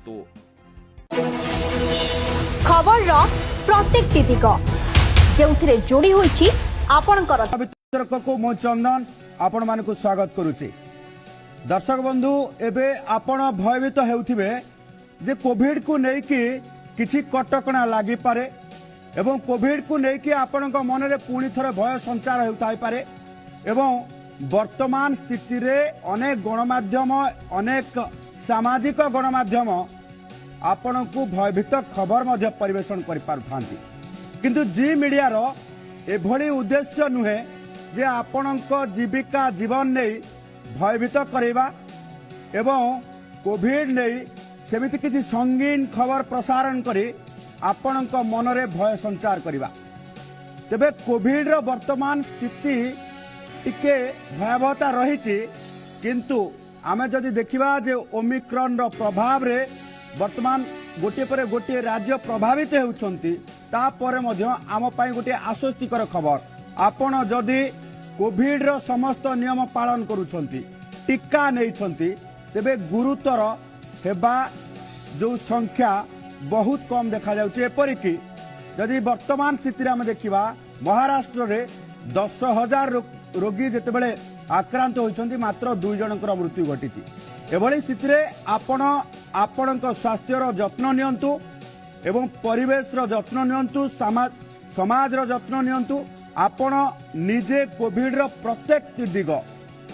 तो खबर प्रत्येक दिग जो जोड़ी होईची आपणकर वितरक को मो चंदन आपण मानकु स्वागत करुचे। दर्शक बंधु एबे आपण भयभीत हेउथिबे जे कोविड को नेकी किछि कटकणा लागि पारे एवं कोविड को नेकी आपणक मन रे पुणी थरे भय संचार हेउथाई पारे एवं वर्तमान स्थिति रे अनेक गणमाध्यम अनेक सामाजिक गणमाध्यम आपण को भयभीत खबर मध्य परिवेशन करि पारुथांती किंतु जी मीडिया रो एभली उद्देश्य नुहे जे आपणक जीविका जीवन नहीं भयभीत करवा एवं कोविड नहीं सेमिति किसी संगीन खबर प्रसारण करी आपणक मनरे भय संचार करवा। तेबे कोविड रो वर्तमान स्थिति टिके भयावहता रही किंतु आमे जदि देखिबा जे ओमिक्रॉन रो प्रभाव रे वर्तमान गोटे पर गोटे राज्य प्रभावित होउछंती तापर मध्य आम पाई गोटे आश्वस्तिकर खबर आपण जदि कोविड रो समस्त नियम पालन करूछंती टीका नैछंती तेबे गुरुतर हेबा जो संख्या बहुत कम देखा जाउची। एपरिकी जदि वर्तमान स्थिति रे आम देखिबा महाराष्ट्र रे 10,000 रोगी जेतेबेले आक्रांत होइछंती मात्र 2 जनकर मृत्यु घटिची। एभली स्थिति रे आपणक स्वास्थ्यर जत्न नियंतु एवं परिवेश रो जत्न नियंतु समाज रो जत्न नियंतु आपण निजे कोविड रो प्रत्येक दिग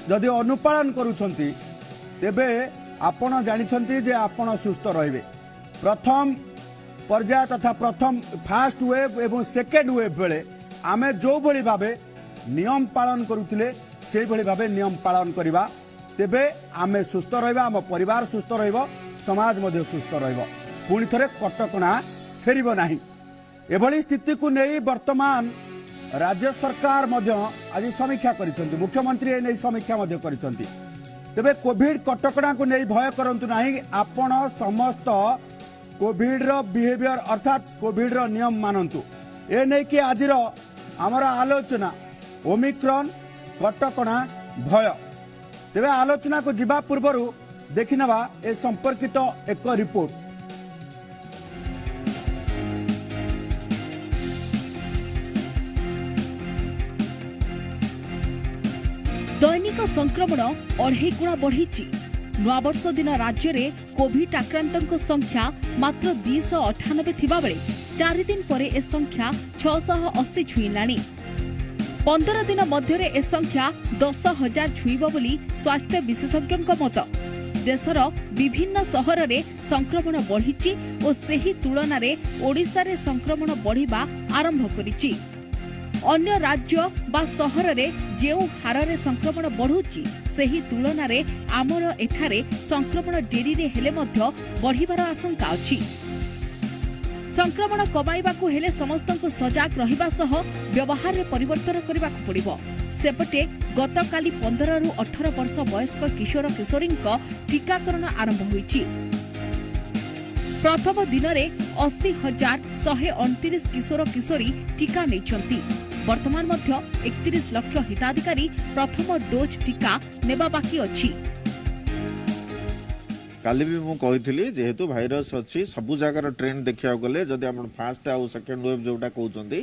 जदि अनुपालन करूछंती तेबे आपण जानिछंती जे आपण सुस्थ रहिबे। प्रथम पर्याय तथा प्रथम फास्ट वेव एवं सेकेंड वेव बेले आमे जो भली भाबे नियम पालन करूथिले सेही भली भाबे नियम पालन करिबा तेबे आमे सुस्थ रहिबा आम परिवार सुस्थ रहिबो समाज मध्य सुस्थ रहिबो पुणी थरे कटकणा फेरिबो नाही। एभली स्थिति को नहीं वर्तमान राज्य सरकार मध्य आज समीक्षा करिसंती मुख्यमंत्री ए नै समीक्षा मध्य करिसंती। तेबे कोविड कटकणा को नहीं भय करंतु नाही आपण समस्त कोविड रो बिहेवियर अर्थात कोविड रो नियम मानंतु ए नै कि आज आमर आलोचना ओमिक्रॉन कटकणा भय। तेबे आलोचना को जिबा पूर्वरु देखिनबा ए संपर्कित एक रिपोर्ट। दैनिक संक्रमण 2.5 गुणा बढ़ी। नववर्ष दिन राज्य में कोविड आक्रांतों संख्या मात्र 298 थिबा बेले 4 दिन पर ए संख्या 680 छुईलाणी। 15 दिन मध्य ए संख्या 10,000 छुईब बोली स्वास्थ्य विशेषज्ञों मत। देशर विभिन्न सहर में संक्रमण बढ़ी और सेही तुलन में ओडिशा रे संक्रमण बढ़िबा आरंभ करिछि। अन्य राज्य बा सहर रे जेउ हार रे संक्रमण बढ़ुछि सेही तुलन रे आमर एठारे संक्रमण डेरी रे हेले मध्य बढ़िबार आशंका अछि। संक्रमण कमाइबाकू हेले समस्तंकु सजाग रहिबा सह व्यवहार रे परिवर्तन करिबाकू पड़िबो। सेपटे गतकाली 15 रु 18 वर्ष वयस्क किशोर किशोरींक टीकाकरण आरंभ होईछि। प्रथम दिन में 80,129 किशोर किशोरी टीका नैछंती। वर्तमान मध्य 31 लाख हिताधिकारी प्रथम डोज टीका नेबा बाकी अछि। काली भी मु कहिथिली जेहेतु भाइरस अछि सबु जगार ट्रेंड देखिया गले जदि आपण फास्ट आ सेकंड वेव जोटा कहउचंदी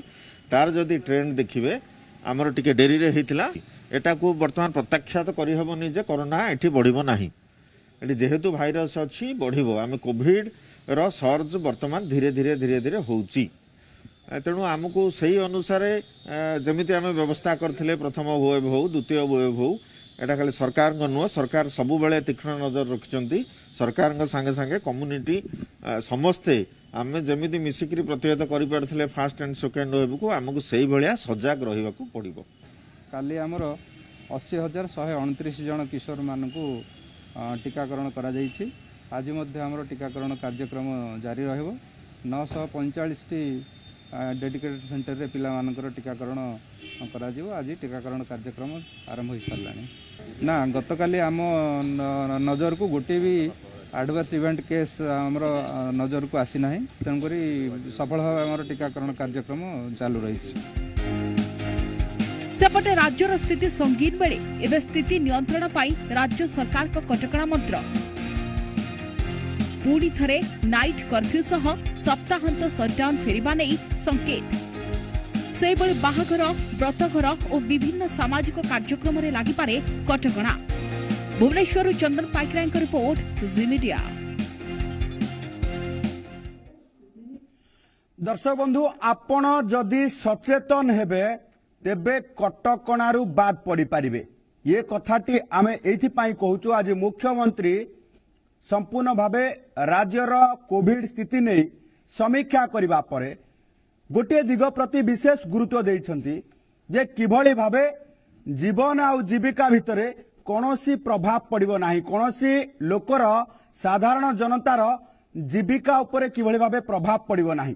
तार जदि ट्रेंड देखिबे हमर टिके डेरी रे हितला एटा को वर्तमान प्रत्याख्यात करि हेबनी जे कोरोना एठी बढ़िबो नाही। एठी जेहेतु भाइरस अछि बढ़िबो आमे कोविड रो सर्ज वर्तमान धीरे धीरे धीरे धीरे होउची। तेणु आमको सही अनुसार जमीती आम व्यवस्था करथिले प्रथम वेव हो द्वितीय वेव हो एटा खाली सरकार नुह सरकार सबु बेले तीक्ष्ण नजर रखिचंती। सरकार संगे संगे कम्युनिटी समस्ते आम जमीती मिसिकरी प्रतिहत करि पारथिले फास्ट एंड सेकेंड वेव को आमको सही भलिया सजग रहिबाकू पड़िबो। काली आमर 80,129 जन किशोर मानकू टीकाकरण करा जायछि। आज मध्य आमर टीकाकरण कार्यक्रम जारी रहइबो। 945 टी डेडिकेटेड सेंटर रे पिला मानकर टीकाकरण करा जिवो। आज टीकाकरण कार्यक्रम आरंभ हो सारलानी ना गतकाली आम नजर को गोटे भी एडवर्स इवेंट केस आमर नजर को आसी ना तेणुकरी सफल भाव आमर टीकाकरण कार्यक्रम चालू रही। सेपटे राज्यर स्थिति संगीन बेले एवं स्थिति नियंत्रण पाई राज्य सरकार का कटकणा मंत्र पुणी थरे नाइट कर्फ्यू सह सप्ताहांत सटडाउन फेरिबा नै संकेत। सेबळे बाहाघर व्रतघर और विभिन्न सामाजिक कार्यक्रम रे लागि पारे कटकणा। भुवनेश्वर चंदन पाइकराय रिपोर्ट जी मीडिया। दर्शक बंधु आपण जदि सचेतन हेबे तेबे कटकणारू बाद पड़ी पारिबे। ये कथाटी आमे एथिपाई कहूचु आज मुख्यमंत्री संपूर्ण भावे राज्यर कोविड स्थिति नहीं समीक्षा करिबा परे गोटे दिग प्रति विशेष गुरुत्व देइछंती जे किभଳି भावे जीवन आ जीविका भितरे कोनोसी प्रभाव पड़िबो नाही, कोनोसी लोकर साधारण जनतार जीविका उपरे किभଳି भावे प्रभाव पड़िबो नाही,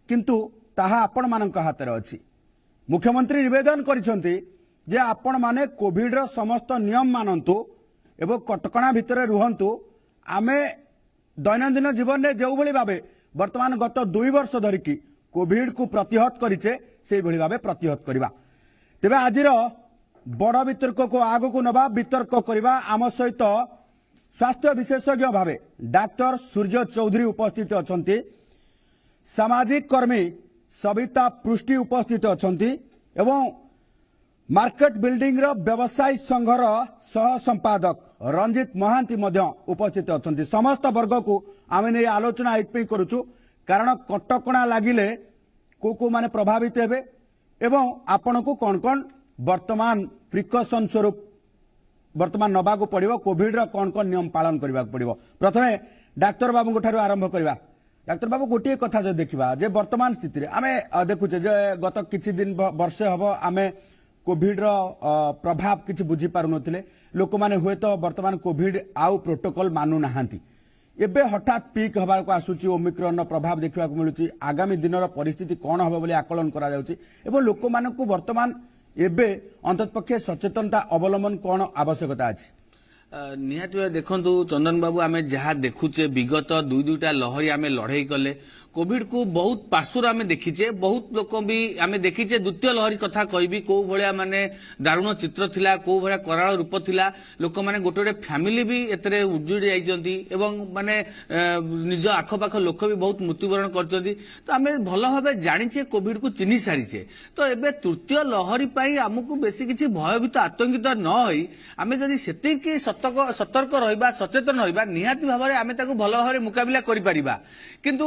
किंतु ताहा आपण मानक हाथ रे अछि। मुख्यमंत्री निवेदन करिसंती जे आपण माने कोविड रो समस्त नियम मानंतु एवं कटकणा भितरे रुहंतु। आमे दैनंदिन जीवन में जो भली भावे वर्तमान गत 2 वर्ष धरिकी कोविड को प्रतिहत करिचे से भली भावे प्रतिहत करिबा। तेबे आजिर बड़ वितर्क को आगो को नबा वितर्क करिबा आम सहित स्वास्थ्य विशेषज्ञ भावे डॉक्टर सूर्य चौधरी उपस्थित अछंती, सामाजिक कर्मी सविता पृष्टि उपस्थित अछंती एवं मार्केट बिल्डिंग रो व्यवसायी संघर सह संपादक रंजित महांती मध्य उपस्थित अछंती। समस्त वर्ग को आमे नै आलोचना एथपई करूछु कारण कटकणा लागिले को माने प्रभावित हेबे एवं आपण को कोन कोन वर्तमान प्रिकॉशन स्वरूप वर्तमान नबा को पड़िबो, कोविड रो कोन कोन नियम पालन करबा पड़िबो। प्रथमे डॉक्टर बाबू ठारू आरंभ करबा। डॉक्टर बाबू गोटे कथा जो देखा जे वर्तमान स्थिति रे आमे देखुचे जे गत किछि दिन वर्षे हबो आमे कोविड रो प्रभाव किछि बुझी पारु नथिले। लोक माने हुए तो वर्तमान कोविड आउ प्रोटोकॉल मानु नाहांती। एबे हठात पीक हबा को आसुची, ओमिक्रॉन रो प्रभाव देखा मिलुची। आगामी दिन रो परिस्थिति कोन हबो बोली आकलन करा जाउची एवं लोक मानकु वर्तमान एबे अंततपक्षे सचेतनता अवलंबन कोन आवश्यकता अछि। निहाती भाव देखु चंदन बाबू आम जहाँ देखुचे विगत 2-2टा लहरी आम लड़ाई कले कोविड को बहुत पार्श्वर आम देखीचे। बहुत लोक भी आम देखीचे द्वितीय लहरी कथा कहबी कौ भाया माने दारुण चित्र थिला, कौ भाया कराल रूप थिला। लोक माने गोटे गोटे फैमिली भी एतरे उजुड़ी जाइछंती एवं माने निज आखपाख लोक भी बहुत मृत्युवरण करछंती। तो आम भल भाबे जानिचे कोविड को चिन्हि सारिचे। तो एबे तृतीय लहरी पई हमकु बेसी किछि भयभीत आतंकित न होई आम जदि सेतिकी सतर्क रहिबा, सचेतन रहिबा, निहाती भाबरे आमे ताकू भल भाबरे मुकाबिला करि परिबा। किंतु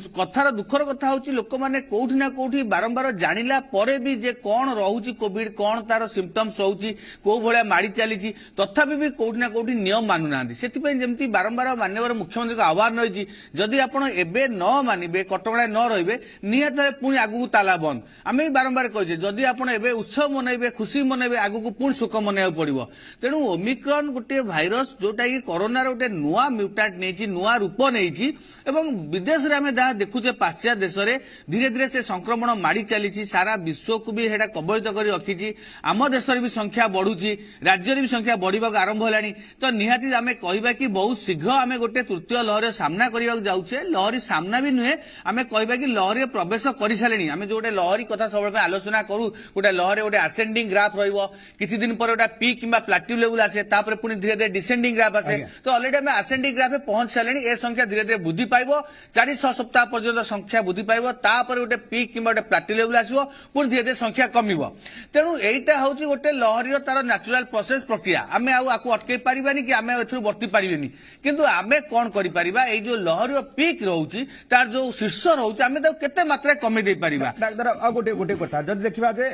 कथार दुखर कथा होची लोक माने कोठी ना कोठी बारंबार जानिला परे भी जे कोन रहूची कोविड, कोन तार सिम्पटम्स होची, को भलिया माडी चालीची, तथापि भी कोठी ना कोठी नियम मानु नांदी। सेति पई जेमति बारंबार मान्यवर मुख्यमंत्री को आह्वान रहिची जदि आपण एबे न मानिबे, कटकणा न रहिबे, निहाती पुणी आगु ताला बंद। आमे बारंबार कहिजे जदि आपण एबे उत्सव मनैबे, खुशी मनैबे, आगु पुणी सुख मनैया पड़िबो। तेणु ओमिक्रॉन गोटे भाइरस जोटा कि कोरोना रो गोटे नुआ म्यूटेंट नेची, नुआ रूप नेची एवं विदेश रे आमे जहाँ देखुचे पाश्चात्य देश रे धीरे धीरे से संक्रमण माड़ी चली। सारा विश्व को भी हेडा कबलित करी रखी। आम देश भी संख्या बढ़ुची, राज्य भी संख्या बढ़िबा आरंभ होलानी। तो निहाती आमे कहबा कि बहुत शीघ्र आमे गोटे तृतीय लहर सामना करबा जाउछे। लहरी सामना भी नुहे, आमे कहबा कि लहरी प्रवेश करि सालेनी। आमे जो गोटे लहरी कथा सब आलोचना करू, गोटे लहरी गोटे असेंडिंग ग्राफ रहिबो, किछि दिन पर गोटे पीक किबा प्लाट्यू लेवल आसे, तापर पुनी धीरे धीरे डिसेंडिंग ग्राफ आसे। तो ऑलरेडी आमे असेंडिंग ग्राफ पे पहुंच सालेनी। ए संख्या धीरे धीरे वृद्धि पाइबो, 4-6 सप्ताह पर्यंत संख्या वृद्धि पाइबो, तापर गोटे पीक किबा गोटे प्लाट्यू लेवल आसीबो, पुनी धीरे धीरे संख्या कमिबो। तेणु एइटा होची गोटे लहरीर तार नेचुरल प्रोसेस प्रक्रिया। आमे आकु अटकै पारिबानी कि आमे एथु बर्ती पारिबेनी, किंतु आमे कोन करि पारिबा एइ जो लहरीर पीक रहउची तार जो शीर्ष रहउची आमे ताकु केते मात्रा कमी दे पारिबा। डाक्टर आ गोटे कथा जदि देखिबा जे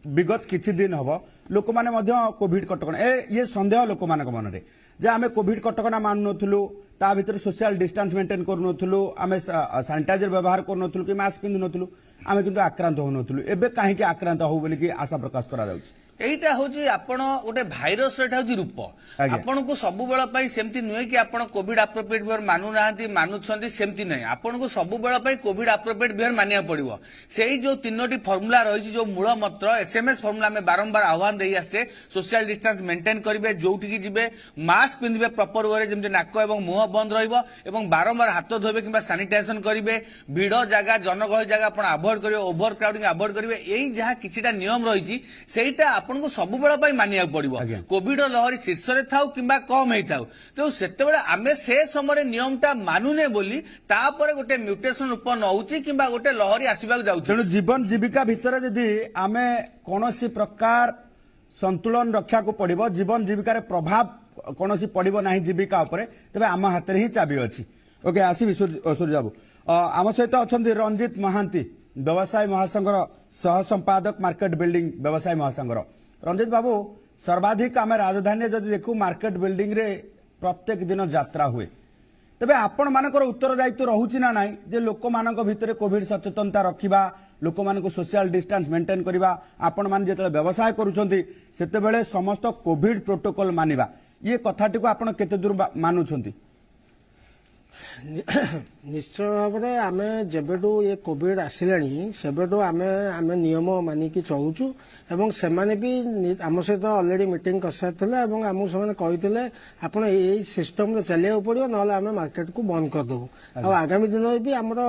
विगत किछि दिन हबो लोक माने मध्य कोविड कटकणा ये संदेह लोक मानक मन रे जे आमे कोविड कटकणा मान नथुलु, ता भितर सोशल डिस्टेंस मेंटेन कर नथुलु, आमे सैनिटाइजर व्यवहार कर नथुलु कि मास्क पिंधु नथुलु, आमे किंतु आक्रांत हो नथुलु। एबे काहे कि आक्रांत हो बोली कि आशा प्रकाश करा जाउछि। एइटा होची आपण गोटे भाइरस एटा होची रूप। आपण को सब बेला पई सेमति नुहे कि आपण कोविड एप्रोप्रिएट बिहेवियर मानु नाहंती, मानुछंती सेमति नै। आपण को सब बेला पई कोविड एप्रोप्रिएट बिहेवियर मानिया पड़िबो। सेही जो 3टी फार्मूला रहिछि, जो मूल मंत्र एसएमएस फार्मूला में बारंबार आह्वान देई आसे, सोशल डिस्टेंस मेंटेन करिवे, जोठी की जिवे मास्क पिंधिबे प्रॉपर वे, जेमति नाक एवं मुंह बंद रहइबो एवं बारंबार हाथ धोबे किबा सैनिटाइजेशन करिवे, भीड़ जगह जनगहली जगह आपण अवॉइड आभोड करिवे ओभर क्राउडिंग आभोड करिवे एई जहा किछिटा नियम रहिछि सेटा आपनको सब बेला पई मानिया पड़िबो आज्ञा। कोविड लहरी शीर्ष रे थाउ किंबा कम हेई थाउ तो सेते बेला आमे से समय नियमटा मानुने बोली तापर गोटे म्यूटेशन उत्पन्न होउछि किंबा गोटे लहरी आसीबा जाउछि तेणु जीवन जीविका भितर यदि आमे कौनसी प्रकार संतुलन रक्षा को पड़िबो जीवन जीविकार प्रभाव कौनसी पड़िबो नाही जीविका उपरे तेबे आम हाथ रे ही चाबी अछि ओके आसीबि सूर्य बाबू आम सहित अछंती रंजित महांती व्यवसाय महासंघर सह संपादक मार्केट बिल्डिंग व्यवसाय महासंघर रंजित बाबू सर्वाधिक आम राजधानी जदि देखू मार्केट बिल्डिंग रे प्रत्येक दिन यात्रा हुए तेबे आपण मानकर उत्तरदायित्व रहुछि ना नाही जे लोक मानक भितरे कोविड सचेतनता रखिबा लोक मानक सोशल डिस्टेंस मेंटेन करिबा आपण मान जेतले व्यवसाय करूछंती सेते बेले समस्त कोविड प्रोटोकॉल मानिबा ये कथाटी को आपण केते दूर मानुछंती निश्चय भाव में आम जेबेठू ये कोविड आसिलानी सेबेठू आमे आमे नियम मानिकी चलुचु एवं सेमाने भी आम सहित ऑलरेडी मीटिंग कर सारी आमको से कहते आपड़ यही सिस्टम चलिया पड़ो ना आम मार्केट को बंद करदेबू आगामी दिन भी आमर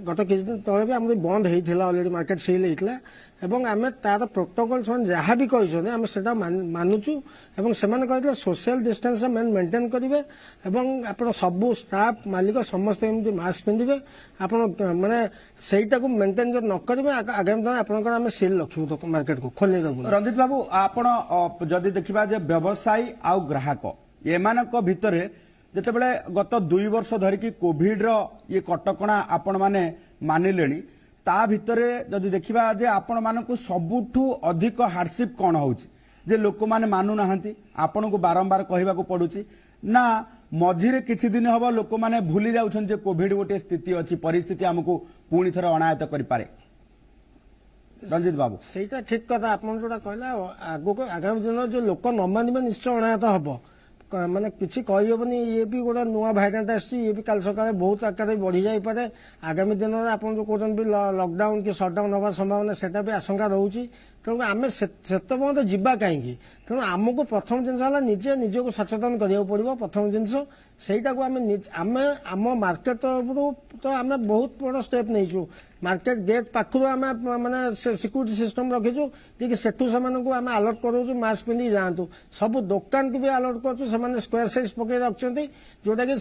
गत किसी दिन तले भी आम बंद होता ऑलरेडी मार्केट सील होता एवं आम तार प्रोटोकॉल से जहाँ भी कहते आम से मानुचु एवं से सोशल डिस्टेंस मेंटेन करेंगे एवं आप सबू स्टाफ मालिक समस्त एमती मास्क पिंधे आप माने सहीटा को मेंटेन न करेंगे आगामी दिन आप सील रखू मार्केट को खोल देबू रंजित बाबू आपण जदि देखिबा जे व्यवसायी आ ग्राहक एमानक भितरे जेतेबेले गत 2 वर्ष धरिकी कोविड रो ये कटकणा आपण माने मानिलेनी ता भितरे जदि देखिबा जे आपण मानकु सबुठु अधिक हार्डशिप कोन होउची जे लोक माने मानु नाहंती आपण को बारंबार कहबा को पडुची ना मझिरे किछि दिन हबो लोक माने भूली जाउछन जे कोविड गोटे स्थिति अछि परिस्थिति हमकु पुणी थर अनायत करि पारे रंजित बाबू सहीटा ठीक कथा आप जोटा कहला आगो आगामी दिन जो लोक न मानिबे निश्चय अनायत हबो माने किसी कहीहबनी ये भी गोटे नुआ भाइरांट ये भी काल सकाଳେ बहुत आकार बढ़ी जापे आगामी दिन में आप जो कहते भी लॉकडाउन कि सटडाउन हवा संभावना सेटा भी आशंका रोचे तेणु आम से पर्यटन जीवा कहीं तेणु आमको प्रथम जिनस निजे निजक सचेतन करा पड़ो प्रथम जिनस सहीटा को आम मार्केट तरफ तो आम बहुत बड़ स्टेप नहीं मार्केट गेट पाखु आम माने सिक्यूरीटी सिस्टम रखीचु कि सेठू से अलर्ट करूँ मास्क पिंधि जातु सब दुकान की भी अलर्ट करूँ स्क्वायर साइज पकई रखते जोटा कि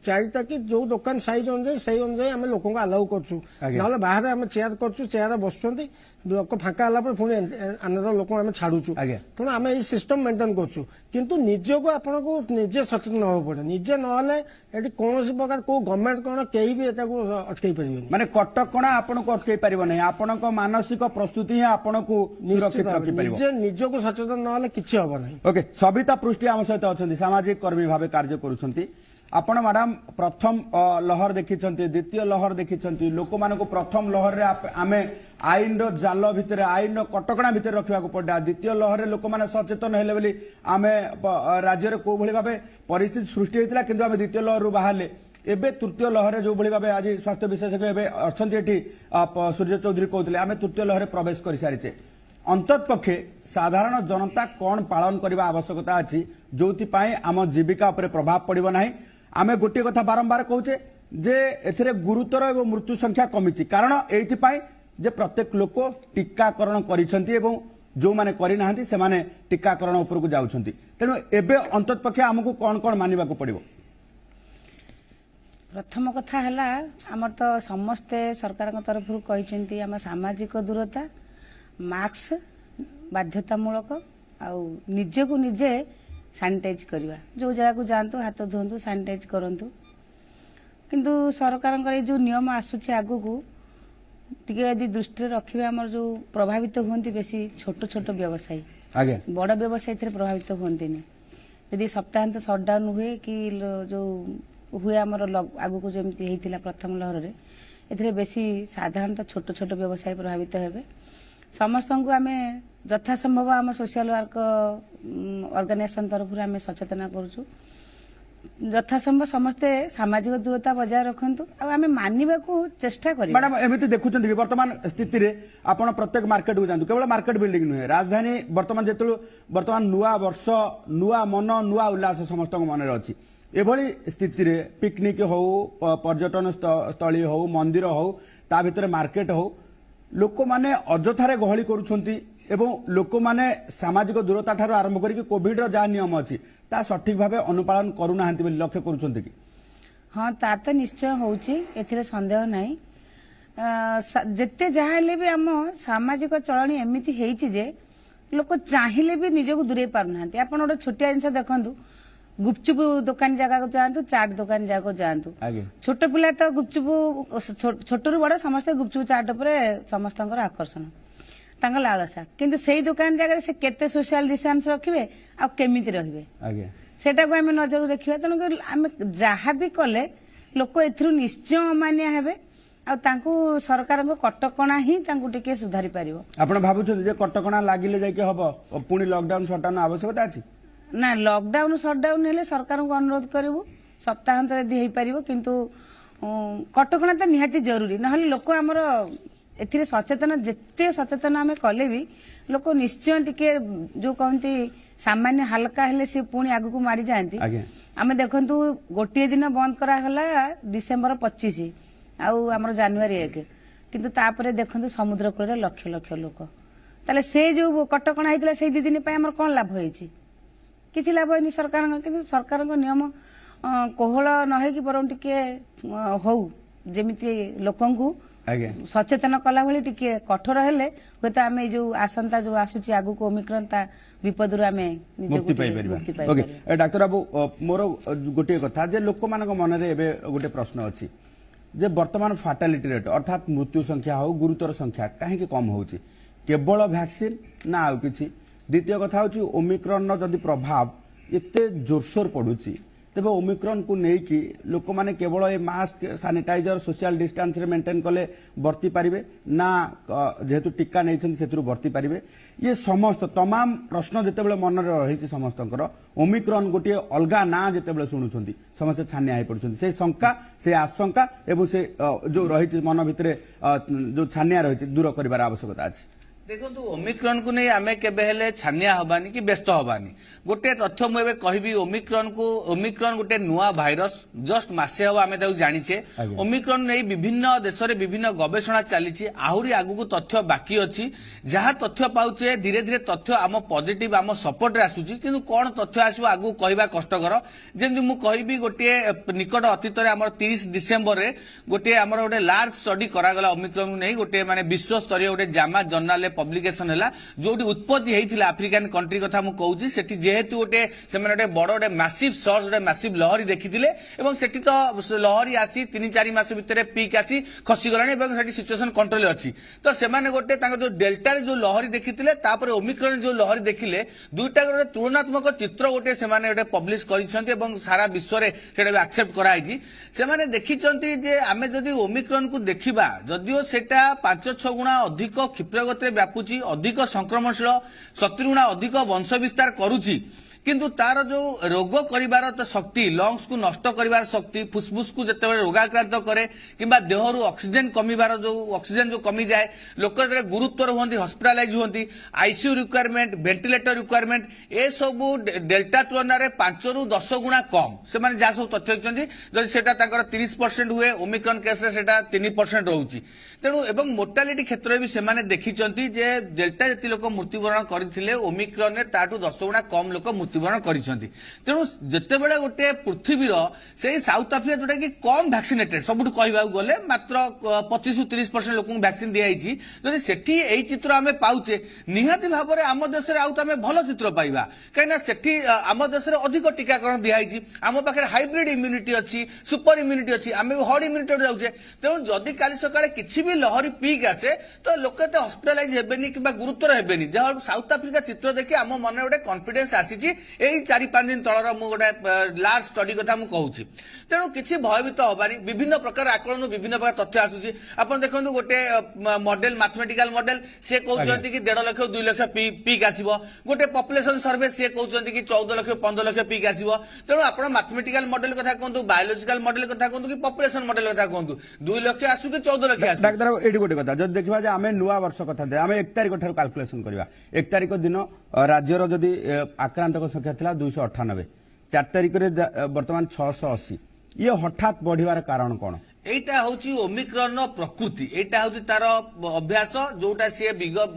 चारिटा कि जो दुकान साइज अनुसार से अनुसार आम लोक आलाउ करूँ ना बाहर आम चेयर करूँ चेयर बसुँच लोक फाँका है पुणी अनदर लोक आम छाड़ुचु तेणु आम ये सिस्टम मेंटेन करूँ किंतु निजको आपन को निजे सचेतन होगा पड़े निजे ना कौन प्रकार को गवर्नमेंट कौन कहीं भी अटकई पारे माने कटकणा आपण को अटकई पारिबो नै आपण को मानसिक प्रस्तुति ही आपण को सुरक्षित रखि परिबो निजे निजको सचेतन न किछि होबो नै ओके सविता पृष्टि आम सहित अछंती सामाजिक कर्मी भाबे कार्य करूछंती आपण मैडम प्रथम लहर देखिछंती द्वितीय लहर देखिछंती लोक मानको प्रथम लहर रे आमे आईन रो जाल भितर आईन रो कटकणा भितर रखिबा को पडा द्वितीय लहर रे लोक माने सचेतन हेले बोली आमे राज्य रे को भली भाबे परिस्थिति सृष्टि हेतिला किंतु आमे द्वितीय लहर रु बाहरले एबे तृतीय लहर जो भली भाबे आज स्वास्थ्य विशेषज्ञ एबे अछंती एठी सूर्य चौधरी कहउतले आमे तृतीय लहर रे प्रवेश करि सारिचे अंततपक्षे साधारण जनता कौन पालन करने आवश्यकता अच्छी जो आम जीविका उपर प्रभाव पड़ो ना आम गोटे कथा बारंबार कहचे जे एथिरे गुरुतर एवं मृत्यु संख्या कमी कारण एइथिपाई जे प्रत्येक लोक टीकाकरण करिसेंती एवं जो माने करि नाहंती से माने टीकाकरण उपर को जाउछंती तेणु एबे अंततपक्षे आमको कौन कौन मानिबा को पड़िबो प्रथम कथा है आमर तो समस्ते सरकार तरफ कहते आम सामाजिक दूरता मास्क बाध्यतामूलक आउ निजे को निजे सैनिटाइज करवा जो जगह को जातु हाथ धोतु सैनिटाइज करूँ किंतु सरकार जो नियम आसूची आगु को टिके यदि दृष्टि रखिए आमर जो प्रभावित होती बेसी छोट छोट व्यवसायी बड़ व्यवसायी थे प्रभावित होती यदि सप्ताहांत सटडाउन हुए कि जो हुए आमर आगु को जमी होता प्रथम लहर में ए बेसी साधारणतः छोट छोट व्यवसायी प्रभावित हेबे समस्त को आम यथासंभव आम सोशल वर्क ऑर्गेनाइजेशन तरफ आम सचेतना करूँ यथासंभव समस्ते सामाजिक दूरता बजाय रखु आम मानवा को चेष्टा करें मैडम एमती देखुं कि वर्तमान स्थिति रे आपण प्रत्येक मार्केट को जातु केवल मार्केट बिल्डिंग नुहे राजधानी वर्तमान जो वर्तमान नुआ वर्ष नुआ मन नुआ उल्लास समस्त मन अच्छी एभली स्थिति रे पिकनिक हो पर्यटन स्थली हो मंदिर हो ତା ଭିତରେ ମାର୍କେଟ ହଉ ଲୋକମାନେ ଅଯଥାରେ ଗହଳି କରୁଛନ୍ତି ଏବଂ ଲୋକମାନେ ସାମାଜିକ ଦୂରତା ଠାରୁ ଆରମ୍ଭ କରିକି କୋଭିଡର ଯାହା ନିୟମ ଅଛି ତା ସଠିକ ଭାବେ ଅନୁପାଳନ କରୁନାହାନ୍ତି ବୋଲି ଲକ୍ଷ୍ୟ କରୁଛନ୍ତି କି? ହଁ ତା ତ ନିଶ୍ଚୟ ହଉଛି, ଏଥିରେ ସନ୍ଦେହ ନାହିଁ। ଯେତେ ଯାହା ହେଲେ ବି ଆମ ସାମାଜିକ ଚଳଣି ଏମିତି ହେଇଛି ଯେ ଲୋକ ଚାହିଁଲେ ବି ନିଜକୁ ଦୂରେଇ ପାରୁନାହାନ୍ତି। ଆପଣ ଗୋଟେ ଛୋଟିଆ ଜିନିଷ ଦେଖନ୍ତୁ, ଗୁପଚୁପ ଦୋକାନ ଜାଗାକୁ ଯାଆନ୍ତୁ, ଚାଟ ଦୋକାନ ଜାଗାକୁ ଯାଆନ୍ତୁ, ଛୋଟ ପିଲା ତ ଗୁପଚୁପ ଛୋଟରୁ ବଡ ସମସ୍ତେ ଗୁପଚୁପ ଚାଟ ଉପରେ ସମସ୍ତଙ୍କର ଆକର୍ଷଣ, ତାଙ୍କ ଲାଳସା। କିନ୍ତୁ ସେଇ ଦୋକାନ ଜାଗାରେ ସେ କେତେ ସୋସିଆଲ ଡିଷ୍ଟାନ୍ସ ରଖିବେ ଆଉ କେମିତି ରହିବେ ସେଟାକୁ ଆମେ ନଜର ରଖିବା। ତେଣୁକରି ଆମେ ଯାହା ବି କଲେ ଲୋକ ଏଥିରୁ ନିଶ୍ଚୟ ଅମାନିଆ ହେବେ ଆଉ ତାଙ୍କୁ ସରକାରଙ୍କ କଟକଣା ହିଁ ତାଙ୍କୁ ଟିକେ ସୁଧାରି ପାରିବ। ଆପଣ ଭାବୁଛନ୍ତି ଯେ କଟକଣା ଲାଗିଲେ ଯାଇକି ହବ, ପୁଣି ଲକଡାଉନ ସଟଡାଉନ ଆବଶ୍ୟକତା ଅଛି? ନା, ଲକଡାଉନ ସଟଡାଉନ ହେଲେ ସରକାରଙ୍କୁ ଅନୁରୋଧ କରିବୁ ସପ୍ତାହାନ୍ତ ଯଦି ହେଇପାରିବ, କିନ୍ତୁ କଟକଣା ତ ନିହାତି ଜରୁରୀ, ନହେଲେ ଲୋକ ଆମର ଏଥିରେ ସଚେତନ, ଯେତେ ସଚେତନ ଆମେ କଲେ ବି ଲୋକ ନିଶ୍ଚୟ ଟିକେ ଯୋଉ କହନ୍ତି ସାମାନ୍ୟ ହାଲକା ହେଲେ ସେ ପୁଣି ଆଗକୁ ମାଡି ଯାଆନ୍ତି। ଆମେ ଦେଖନ୍ତୁ ଗୋଟିଏ ଦିନ ବନ୍ଦ କରାଗଲା ଡିସେମ୍ବର 25 ଆଉ ଆମର ଜାନୁଆରୀ 1, କିନ୍ତୁ ତାପରେ ଦେଖନ୍ତୁ ସମୁଦ୍ର କୂଳରେ ଲକ୍ଷ ଲକ୍ଷ ଲୋକ। ତାହେଲେ ସେ ଯୋଉ କଟକଣା ହେଇଥିଲା ସେଇ 2 ଦିନ ପାଇଁ ଆମର କଣ ଲାଭ ହେଇଛି? କିଛି ଲାଭ ହେଇନି ସରକାରଙ୍କ। କିନ୍ତୁ ସରକାରଙ୍କ ନିୟମ କୋହଳ ନ ହେଇକି ବରଂ ଟିକେ ହଉ, ଯେମିତି ଲୋକଙ୍କୁ ସଚେତନ କଲା ଭଳି ଟିକେ କଠୋର ହେଲେ ହୁଏତ ଆମେ ଯୋଉ ଆସନ୍ତା ଯୋଉ ଆସୁଛି ଆଗକୁ ଓମିକ୍ରନ୍ ତା ବିପଦରୁ ଆମେ ମୁକ୍ତି ପାଇପାରିବା। ଡାକ୍ତର ବାବୁ, ମୋର ଗୋଟିଏ କଥା ଯେ ଲୋକମାନଙ୍କ ମନରେ ଏବେ ଗୋଟେ ପ୍ରଶ୍ନ ଅଛି ଯେ ବର୍ତ୍ତମାନ ଫାଟାଲିଟି ରେଟ୍ ଅର୍ଥାତ୍ ମୃତ୍ୟୁ ସଂଖ୍ୟା ହଉ ଗୁରୁତର ସଂଖ୍ୟା କାହିଁକି କମ୍ ହେଉଛି? କେବଳ ଭ୍ୟାକ୍ସିନ୍ ନା ଆଉ କିଛି? ଦ୍ୱିତୀୟ କଥା ହେଉଛି ଓମିକ୍ରନ୍ର ଯଦି ପ୍ରଭାବ ଏତେ ଜୋରସୋର ପଡୁଛି ତେବେ ଓମିକ୍ରନ୍ को नेकी लोक माने केवल ए मास्क सानिटाइजर सोशल डिस्टेंस रे मेंटेन कले वर्ती पारिबे ना जेहेतु टीका नै छन सेतरु वर्ती पारिबे? ये समस्त तमाम प्रश्न जेतेबेले मन रे रहिछि समस्तंकर ओमिक्रॉन गोटे अलगा ना जेतेबेले सुनुछंती समस्त छानिया हे पड़छंती से शंका से आशंका एवं से जो रहिछि मन भितरे जो छानिया रहिछि दूर करिवार आवश्यकता अछि। देखो ओमिक्रॉन को नहीं आमे केबे हेले छानिया हबानी कि व्यस्त हबानी। गोटे तथ्य मु एबे कहबी ओमिक्रॉन गोटे नुआ भाइरस जस्ट मासे हवा आमे ताऊ जानिछे। ओमिक्रॉन नै विभिन्न देश रे विभिन्न गवेषणा चलीछि, आहुरी आगु को तथ्य बाकी अछि। जहा तथ्य पाउछे धीरे धीरे तथ्य आम पॉजिटिव आम सपोर्ट रे आसुछि, किंतु कोन तथ्य आसबो आगु कहबा कष्टकर। जेंति मु कहबी गोटे निकट अतीत रे हमर 30 डिसेंबर रे गोटे हमर गोटे लार्ज स्टडी करा गला ओमिक्रॉन नै गोटे माने विश्व स्तरीय गोटे जामा जर्नल पब्लिकेशन है जोटी उत्पत्ति होता आफ्रिकान कंट्री कथा मु कहूँ सेठी जेहेतु गोटे से बड़ गोटे मैसिव सर्च गोटे मैसिव लहरी देखिथिले एवं सेठी तो लहरी आसी 3-4 मास भितर पीक आसी खसीगलानी एवं सेठी सिचुएशन कंट्रोल अच्छी। तो से गोटे जो डेल्टा जो लहरी देखिथिले तापर ओमिक्रॉन जो लहरी देखिले दुईटा गोटे तुलनात्मक चित्र गोटे से गोटे पब्लिश करिसेंती एवं सारा विश्व रे सेटा एक्सेप्ट कराई से देखिचंती जे आमे जदि ओमिक्रॉन को देखिबा जदिओ सेटा 5-6 गुणा अधिक क्षिप्र गति व्यापुची अधिक संक्रमणशील 70 गुणा अधिक वंश विस्तार करुची, किंतु तार जो रोग करिवार तो शक्ति लंग्स को नष्ट करिवार शक्ति फुसफुस को जिते रोगाक्रांत करे किंबा देहरु ऑक्सीजन कमिवार जो ऑक्सीजन जो कमी जाए लोक गुरुतर हुंती हॉस्पिटलाइज हुंती आईसीयू रिक्वायरमेंट वेंटिलेटर रिक्वायरमेंट ए सब डेल्टा तुलना रे 5-10 गुणा कम से माने जा सब तथ्य होचंती जदि सेटा ताकर 30% हुए ओमिक्रॉन केस रे सेटा 3% रहउची। तेणु एवं मोर्टालिटी क्षेत्र भी से माने देखिचंती जे डेल्टा जति लोक मृत्युवरण करथिले ओमिक्रॉन रे ताटू 10 गुणा कम लोक मृत्युवरण करिसेंती। तेणु जेतेबेले गोटे पृथ्वीर से साउथ आफ्रिका जोटा कि कम वैक्सीनेटेड सबुठ कहबा गले मात्र 25-30% लोक वैक्सीन दिया जाइछि जदि सेठी एई चित्र आमे पाउचे निहाती भाव में आम देश आउ आमे भल चित्र पाइबा कहीं सेठी आम देश अधिक टीकाकरण दिया जाइछि आम पाखे हाइब्रिड इम्यूनिटी अच्छी सुपर इम्यूनिटी अच्छी आमे हर्ड इम्यूनिटी जाउछे। तेणु जदि काली सकाळे किछि भी लहरी पीक आसे तो लोक एते हॉस्पिटलाइज हेबेनी किंबा गुरुतर हेबेनी जहा साउथ आफ्रिका चित्र देखि आम मन गोटे कॉन्फिडेंस आसीछि एई 4-5 दिन तलर मु गोटे लार्ज स्टडी कथा मु कहूछि। तेणु किछि भयभीत हबानी विभिन्न प्रकार आकलन विभिन्न प्रकार तथ्य आसुछि। आपण देखंतु गोटे मॉडल मैथमेटिकल मॉडल से कहउछंती कि 1.5 लाख 2 लाख पीक आसीबो गोटे पॉपुलेशन सर्वे से कहउछंती कि 14 लाख 15 लाख पीक आसीबो। तेणु आपण मैथमेटिकल मॉडल कथा कहंतु बायोलॉजिकल मॉडल कथा कहंतु कि पॉपुलेशन मॉडल कथा कहंतु 2 लाख आसु कि 14 लाख आसु। डाक्टर एडी गोटे कथा जद देखिबा जे आमे नुवा वर्ष कथा दे आमे 1 तारिख ठार कैलकुलेशन करबा 1 तारिख दिन राज्यर जदि आक्रांतक संख्या थिला 298 4 तारिख रे वर्तमान 680 ये हठात बढ़िवार कारण कोन? এইটা হচ্ছে ওমিক্রন প্রকৃতি, এইটা হচ্ছে তার অভ্যাস যোটা সি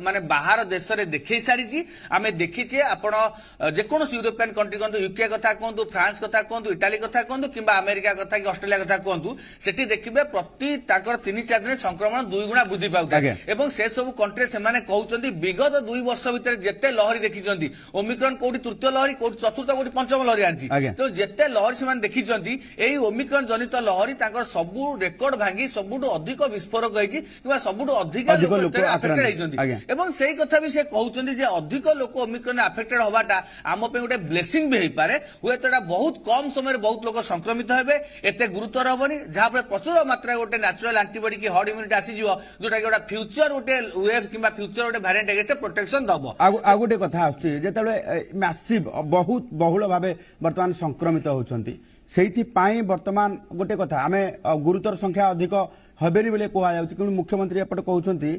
মানে বাহার দেশে দেখেই সারিছি। আমি দেখিছে আপনার যেকোন ইউরোপিয়ান কন্ট্রি কুহতু, ইউকে কথা কুহতু, ফ্রান্স কথা কুহতু, ইটালী কথা কুহতু কিংবা আমেরিকা কথা কি অস্ট্রেলিয়া কথা কুহতু, সেটি দেখবে প্রতি তাঁর 3-4 দিন সংক্রমণ 2 গুণা বৃদ্ধি পাউଥାଏ এবং সে সব কন্ট্রি সেমানে কହୁଛନ୍ତି বিগত 2 ବର୍ଷ ভিতরে যেতে লহরি দেখিଛନ୍ତି, ওমিক্রন কোটি তৃতীয় লহরি, কোটি চতুর্থ, কোটি পঞ্চম লহরি আনছি। তো যেতে লহরি সেমানে দেখিଛନ୍ତି এই ওমিক্রন জনিত লহরি তাঁর সবু রেকর্ড ভাঙ্গি সবুঠু অধিক বিস্ফোরক হয়েছি কিংবা সবুঠু অধিক লোক আফেক্টেড হয়েଛନ୍ତି এবং সেই কথা বি সে কହୁଛନ୍ତି যে অধিক লোক ওমিক্রন আফেক্টেড হওয়াটা আম পাই গোটে ব্লেসিং বি হইপারে, হুয়েত এটা বহুত কম সময় বহুত লোক সংক্রমিত হবে, এতে গুরুতর হবনি, যাফলে প্রচুর মাত্রায় গোটে ন্যাচুরাল আন্টিবডি কি হর্ড ইম্ୟୁନିଟି আসিଯିବ जोटा कि गोटे फ्यूचर गोटे वेव किंबा फ्यूचर गोटे भैरिएंट एगेंस्ट प्रोटेक्शन दबो। आ गोटे कथा आछी जेतले मैसिव बहुत बहुल भाबे वर्तमान संक्रमित होचंती, सेठी पाई वर्तमान गोटे कथा आमे गुरुतर संख्या अधिक हबेनी बेले कोहा जाउची, कि मुख्यमंत्री एपट कहउचंती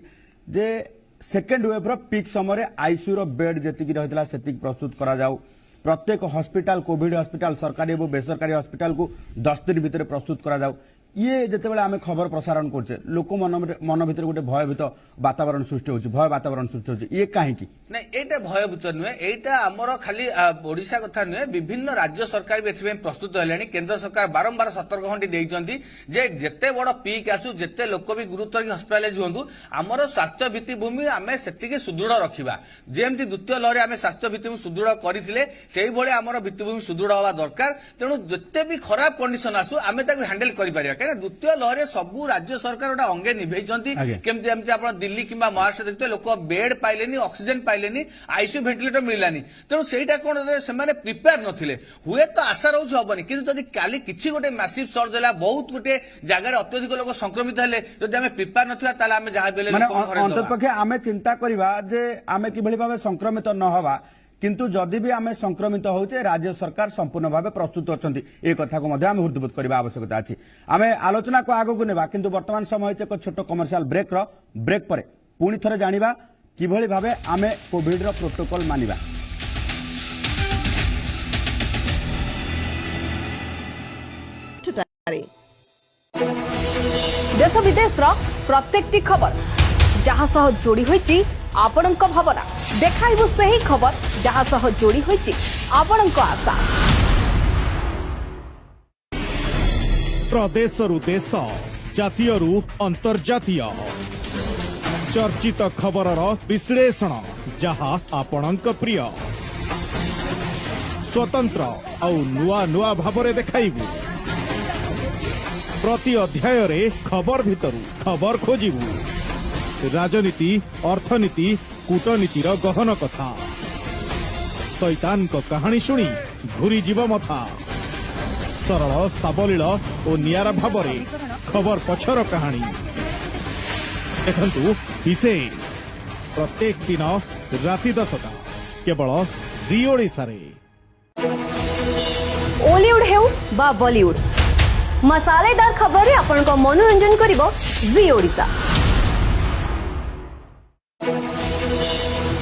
जे सेकेंड वेव रो पीक समय आईसीयू रो बेड जेतिकी रहितला सेतिक प्रस्तुत करा जाऊ, प्रत्येक हॉस्पिटल कोविड हॉस्पिटल सरकारी और बेसरकारी हॉस्पिटल को 10 दिन भितर प्रस्तुत करा जाऊ। ये जितेबाला आम खबर प्रसारण करछे लोक मन भीतर गोटे भयभीत वातावरण सृष्टि होछि, भय वातावरण सृष्टि होछि, ये काहे की नहीं एटा भयभीत नुहे, एटा हमर खाली ओडिशा कथा नुहे, विभिन्न राज्य सरकार भी एथि प्रस्तुत हेलेनी। केंद्र सरकार बारंबार सतर्क घंटी देइचंती जे जेते बड़ पीक आसु, जेते लोक भी गुरुतर की हॉस्पिटलाइज हुंतु, हमर स्वास्थ्य भित्तिभूमि आमे सेतिके सुदृढ़ रखिबा, जेमति द्वितीय लहरी आमे स्वास्थ्य भित्तिभूमि सुदृढ़ करथिले सेही भली हमर भित्तिभूमि सुदृढ़ होवा दरकार। तेणु जेते भी खराब कंडीशन आसु आमे ताकु हैंडल करि पारिबा, काहे द्वितीय लहरी सबू राज्य सरकार गोटे अंगे निभेइचंती, केमति एमति आपण दिल्ली किंबा महाराष्ट्र देखते लोक बेड पाइलेनी, ऑक्सीजन पाइलेनी, आईसीयू वेंटिलेटर मिललानी। तेणु सेटा कोन सेमाने प्रिपेयर नथिले, हुए तो आशा रहउछ हबनी, किंतु जदि काली किछि गोटे मैसिव सर्ज होला, बहुत गोटे जगह अत्यधिक लोक संक्रमित हेले, जदि आमे प्रिपेयर नथिबा ताले आमे जहा बेले माने अंततपक्षे आमे चिंता करिबा जे आमे किभली भाबे संक्रमित न हवा, किंतु जदि भी आमे संक्रमित होचे राज्य सरकार संपूर्ण भाव प्रस्तुत अच्छी, ए कथा को आम हृदयबोध करने आवश्यकता अच्छी। आम आलोचना को आगक नेबा, किंतु वर्तमान समय एक छोट कमर्शियल ब्रेक पर पुणी थे जानिबा किभली भाबे आमे कोविड रो प्रोटोकॉल मानिबा। देश विदेश प्रत्येक खबर जहाँ सह जोड़ी होइची आपणक भावना, देखाइबु सही खबर जहाँ सह जोड़ी होइची आपणक आशा। प्रदेश रु देश, जातीय रु अंतर्जातीय, चर्चित खबरर विश्लेषण जहाँ आपणक प्रिय, स्वतंत्र आउ नुआ नुआ भावरे देखाइबु, प्रति अध्याय रे खबर भितरु खबर खोजिबु, राजनीति अर्थनीति कूटनीतिर गहन कथा, शैतान को कहानी शुणी घूरी जीव मथा, सरल साबलील और नियारा भावरे खबर पछर कहानी देखंतु विशेष प्रत्येक दिन राति 10टा केवल जी ओडिशा रे। ओलीवुड हेउ बा बॉलीवुड, मसालेदार खबर आपनको मनोरंजन करिवो जी ओडिशा।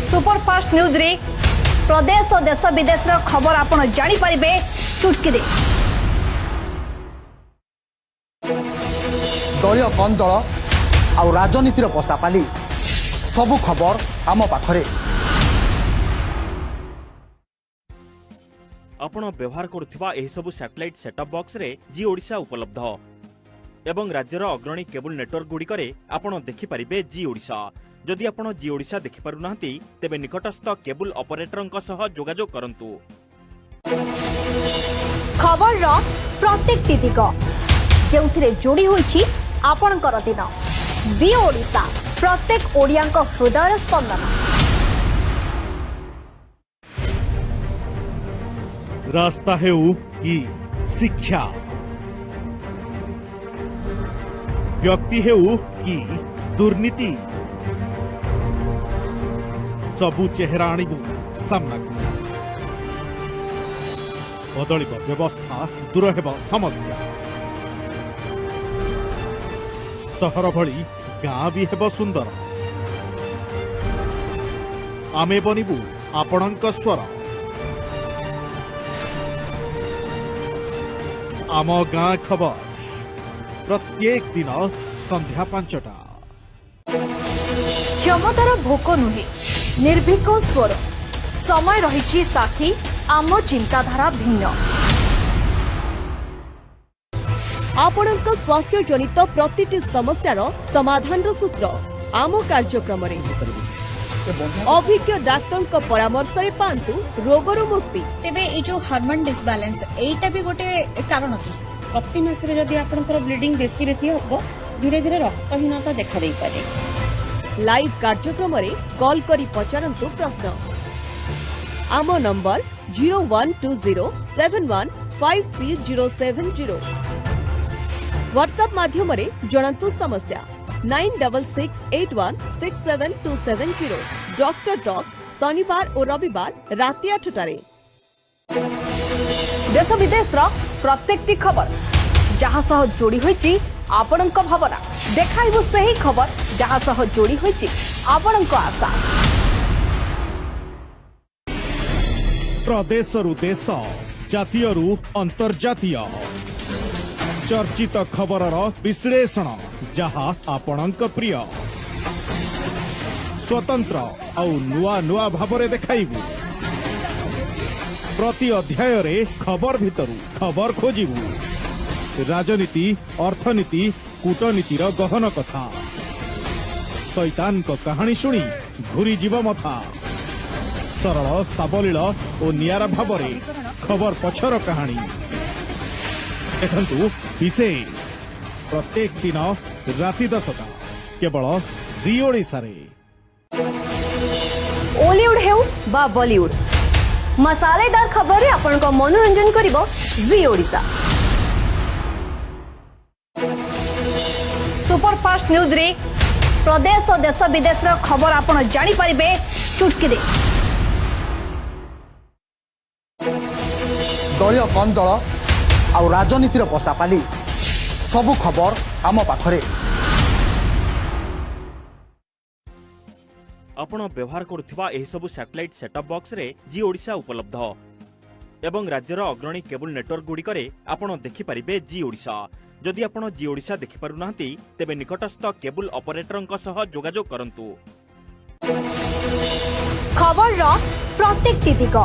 सुपरफास्ट न्यूज रे प्रदेश और देश विदेश खबर आपण जानी परिबे चुटकी दे। दलीय कंदल आ राजनीतिर पसापाली सबु खबर आम पाखरे। आपण व्यवहार करुथिबा एही सबु सैटेलाइट सेटअप बॉक्स रे जी ओडिशा उपलब्ध एवं राज्यर अग्रणी केबल नेटवर्क गुड़िकरे आपण देखि परिबे जी ओडिशा। जदि आपण जी ओडिशा देखि पारु नाहंती तेबे निकटस्थ केबल ऑपरेटरंक सह जोगाजोग करंतु। खबर रो प्रत्येक तितिक जेउथिरे जोड़ी होईची आपणकर दिन, जी ओडिशा प्रत्येक ओडियांक हृदय स्पंदन। रास्ता हेउ कि शिक्षा, व्यक्ति हेउ कि दुर्नीति, सबु चेहरा आणिबु सामना को, बदलिब व्यवस्था, दूर हेब समस्या, सहर भली गाँ भी हेब सुंदर, आमे बनिबु आपणक स्वर, आम गाँ खबर प्रत्येक दिन संध्या 5टा। क्षमतार भोक नुहे निर्भीक स्वर समय रही साक्षी आम चिंताधारा भिन्न आपणक स्वास्थ्य जनित प्रतिटी समस्यार समाधान सूत्र आम कार्यक्रम अभिज्ञ डाक्टर परामर्श पांतु रोगर मुक्ति। तेबे ए जो हार्मोन डिसबैलेंस एटा भी गोटे कारण कि प्रति मास जदि आपनकर ब्लीडिंग बेसी बेसी हो धीरे धीरे रक्तहीनता देखा दे पारे। लाइव कार्यक्रम कॉल करी पचारंतु प्रश्न। आम नंबर 0120715307 व्हाट्सएप माध्यम जणातु समस्या 9668167270। डॉक्टर टॉक शनिवार और रविवार राति 8टारे। देश विदेश प्रत्येक खबर जहाँ सह जोड़ी होईची आपणक भावना देखाइबु सही खबर जहाँ सह जोड़ी होईची आपणक आशा। प्रदेशरु देश जातीयरु अंतर्जातीय चर्चित खबरर विश्लेषण जहाँ आपणक प्रिय स्वतंत्र आउ नुआ नुआ भावरे देखाइबु। प्रति अध्याय रे खबर भितरु खबर खोजिबु। राजनीति अर्थनीति कूटनीतिर गहन कथा शैतान को कहानी शुणी घूरी जीव मथा सरल साबलील और नियारा भावरे खबर पछर कहानी देखंतु विशेष प्रत्येक दिन राति 10टा केवल जी ओडिशा रे। ओलीवुड हेउ बा बॉलीवुड मसालेदार खबर रे आपन को मनोरंजन करिवो जी ओडिशा। सुपरफास्ट न्यूज रे प्रदेश और देश विदेश रो खबर आपन जानि परिबे चुटकी दे। दलीय कंदल आ राजनीतिर पसापाली सबु खबर आम पाखरे। आपण व्यवहार करुथिबा एही सबु सैटेलाइट सेटअप बॉक्स रे जी ओडिशा उपलब्ध एवं राज्यर अग्रणी केबल नेटवर्क गुड़िकरे आपण देखि परिबे जी ओडिशा। जदि आपण जी ओडिशा देखि पारु नाहंती तेबे निकटस्थ केबल ऑपरेटरक सह जोगाजोग करंतु। खबर रो प्रत्येक दिग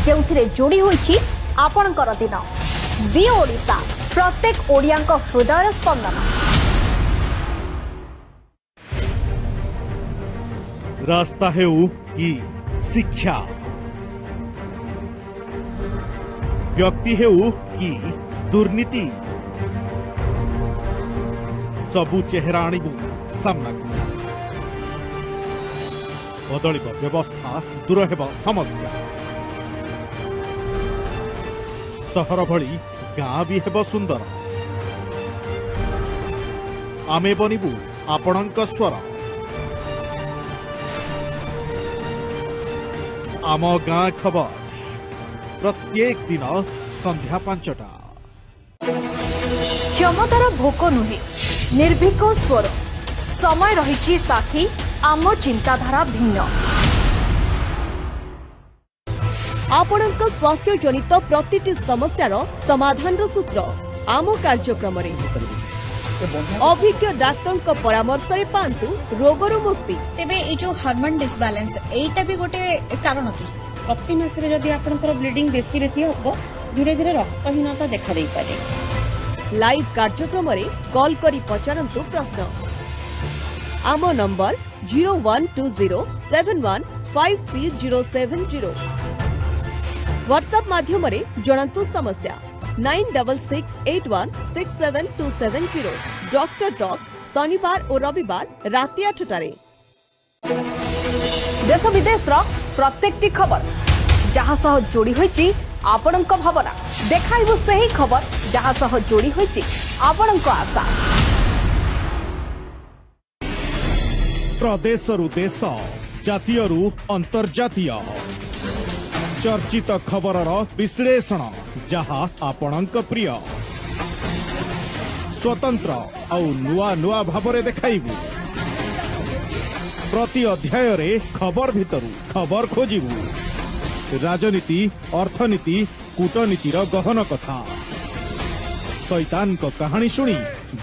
जेउथिरे जोड़ी होईची आपणकर दिन जी ओडिशा प्रत्येक ओडियांक हृदय स्पंदन। रास्ता हेउ कि शिक्षा व्यक्ति हेउ कि दुर्नीति सबु चेहरा आनिबु सामना बदलिब व्यवस्था दूर हेब समस्या सहर भली गाँ भी हेब सुंदर आमे बनिबु आपणक स्वर आम गाँ खबर प्रत्येक दिन संध्या 5टा। क्षमतार भोक नुहे निर्भीक स्वर समय रही साक्षी आम चिंताधारा भिन्न आपणक स्वास्थ्य जनित प्रतिटी समस्यार समाधान सूत्र आम कार्यक्रम अभिज्ञ डाक्टर परामर्श पांतु रोगर मुक्ति। तेबे ए जो हार्मोन डिसबैलेंस एटा भी गोटे कारण कि प्रति मास जदि आपनकर ब्लीडिंग बेसी बेसी हो धीरे धीरे रक्तहीनता देखा दे पारे। लाइव कार्यक्रम कॉल करी पचारंतु प्रश्न। आम नंबर 0120715307 व्हाट्सएप माध्यम जणातु समस्या 9668167270। डॉक्टर टॉक शनिवार और रविवार राति 8टारे। देश विदेश प्रत्येक खबर जहाँ सह जोड़ी होईची आपणक भावना देखाइबु सही खबर जहाँ सह जोड़ी होईची आपणक आशा। प्रदेशरु देश जातीयरु अंतर्जातीय चर्चित खबरर विश्लेषण जहाँ आपणक प्रिय स्वतंत्र आउ नुआ नुआ भावरे देखाइबु। प्रति अध्याय रे खबर भितरु खबर खोजिबु। राजनीति अर्थनीति कूटनीतिर गहन कथा शैतान को कहानी शुणी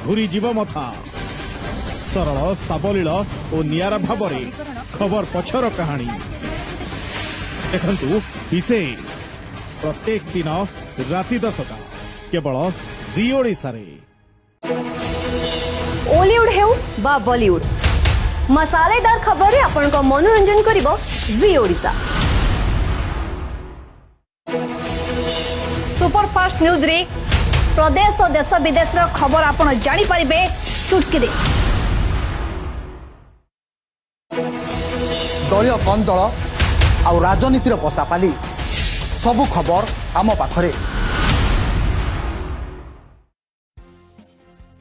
ଘୁରିଯିବ ମଥା। ସରଳ ସାବଲୀଳ ଓ ନିଆରା ଭାବରେ ଖବର ପଛର କାହାଣୀ ଦେଖନ୍ତୁ। ବିଶେଷ ପ୍ରତ୍ୟେକ ଦିନ ରାତି 10ଟା କେବଳ ଜି ଓଡ଼ିଶାରେ। ओलीवुड हेउ बा बॉलीवुड मसालेदार खबर रे आपन को मनोरंजन करिवो जी ओडिसा। सुपरफास्ट न्यूज रे प्रदेश और देश विदेश रो खबर आपन जानि परिबे चुटकी दे। दलीय कंदल आ राजनीतिर पसापाली सबु खबर आम पाखरे।